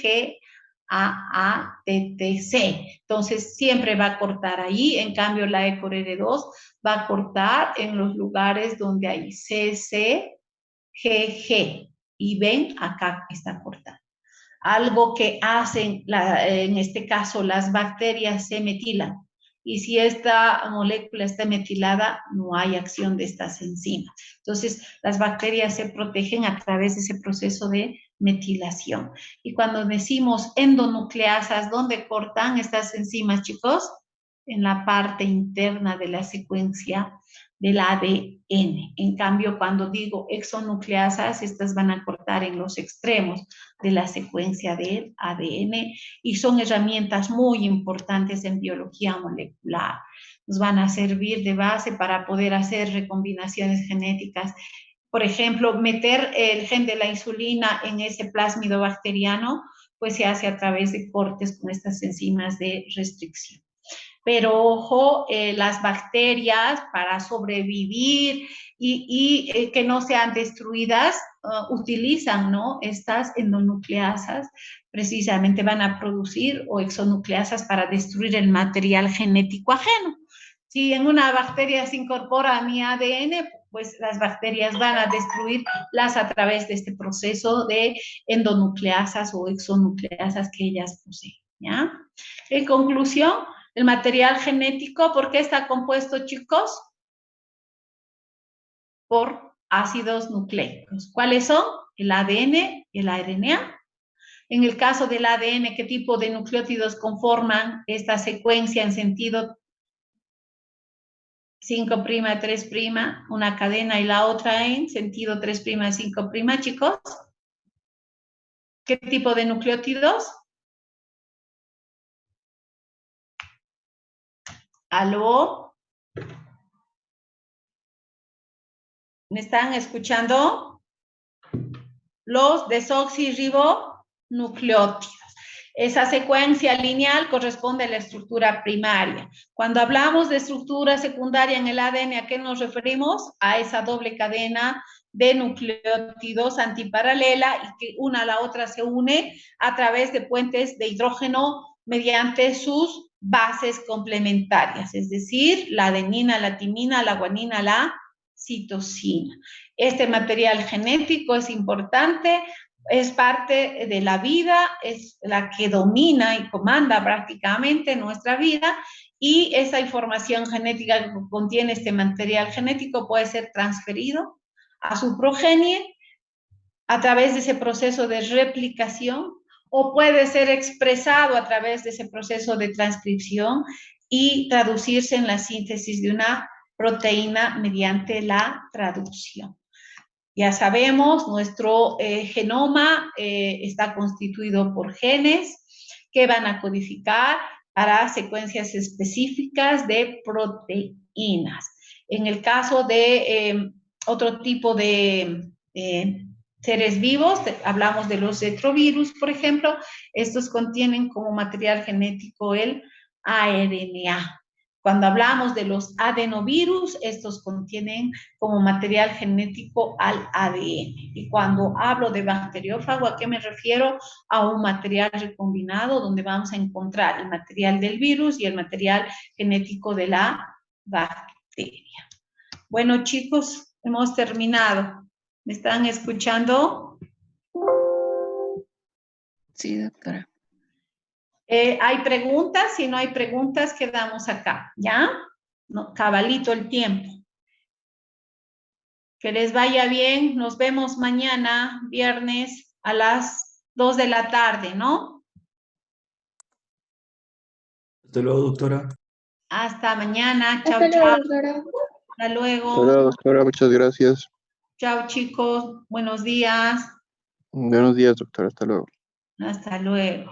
GAATTC. Entonces, siempre va a cortar ahí. En cambio, la E. cor R2 va a cortar en los lugares donde hay CC, GG. Y ven, acá está cortando. Algo que hacen, en este caso, las bacterias se metilan. Y si esta molécula está metilada, no hay acción de estas enzimas. Entonces, las bacterias se protegen a través de ese proceso de metilación. Y cuando decimos endonucleasas, ¿dónde cortan estas enzimas, chicos? En la parte interna de la secuencia del ADN. En cambio, cuando digo exonucleasas, estas van a cortar en los extremos de la secuencia del ADN y son herramientas muy importantes en biología molecular. Nos van a servir de base para poder hacer recombinaciones genéticas. Por ejemplo, meter el gen de la insulina en ese plásmido bacteriano, pues se hace a través de cortes con estas enzimas de restricción. Pero ojo, las bacterias para sobrevivir y que no sean destruidas, utilizan, ¿no? Estas endonucleasas, precisamente van a producir o exonucleasas para destruir el material genético ajeno. Si en una bacteria se incorpora mi ADN, pues las bacterias van a destruirlas a través de este proceso de endonucleasas o exonucleasas que ellas poseen, ¿ya? En conclusión, El material genético, ¿por qué está compuesto, chicos? Por ácidos nucleicos. ¿Cuáles son? El ADN y el RNA. En el caso del ADN, ¿qué tipo de nucleótidos conforman esta secuencia en sentido 5', 3', una cadena y la otra en sentido 3', 5', chicos? ¿Qué tipo de nucleótidos? ¿Aló? ¿Me están escuchando? Los desoxirribonucleótidos. Esa secuencia lineal corresponde a la estructura primaria. Cuando hablamos de estructura secundaria en el ADN, ¿a qué nos referimos? A esa doble cadena de nucleótidos antiparalela y que una a la otra se une a través de puentes de hidrógeno mediante sus bases complementarias, es decir, la adenina, la timina, la guanina, la citosina. Este material genético es importante, es parte de la vida, es la que domina y comanda prácticamente nuestra vida, y esa información genética que contiene este material genético puede ser transferido a su progenie a través de ese proceso de replicación, o puede ser expresado a través de ese proceso de transcripción y traducirse en la síntesis de una proteína mediante la traducción. Ya sabemos, nuestro genoma está constituido por genes que van a codificar para secuencias específicas de proteínas. En el caso de otro tipo de seres vivos, hablamos de los retrovirus, por ejemplo, estos contienen como material genético el ARNA. Cuando hablamos de los adenovirus, estos contienen como material genético al ADN. Y cuando hablo de bacteriófago, ¿a qué me refiero? A un material recombinado donde vamos a encontrar el material del virus y el material genético de la bacteria. Bueno, chicos, hemos terminado. ¿Me están escuchando? Sí, doctora. ¿Hay preguntas? Si no hay preguntas, quedamos acá, ¿ya? No, cabalito el tiempo. Que les vaya bien. Nos vemos mañana, viernes, a las 2 de la tarde, ¿no? Hasta luego, doctora. Hasta mañana. Chao, Hasta chao. luego, doctora. Hasta luego. Hola, doctora, muchas gracias. Chao, chicos. Buenos días. Buenos días, doctora, hasta luego. Hasta luego.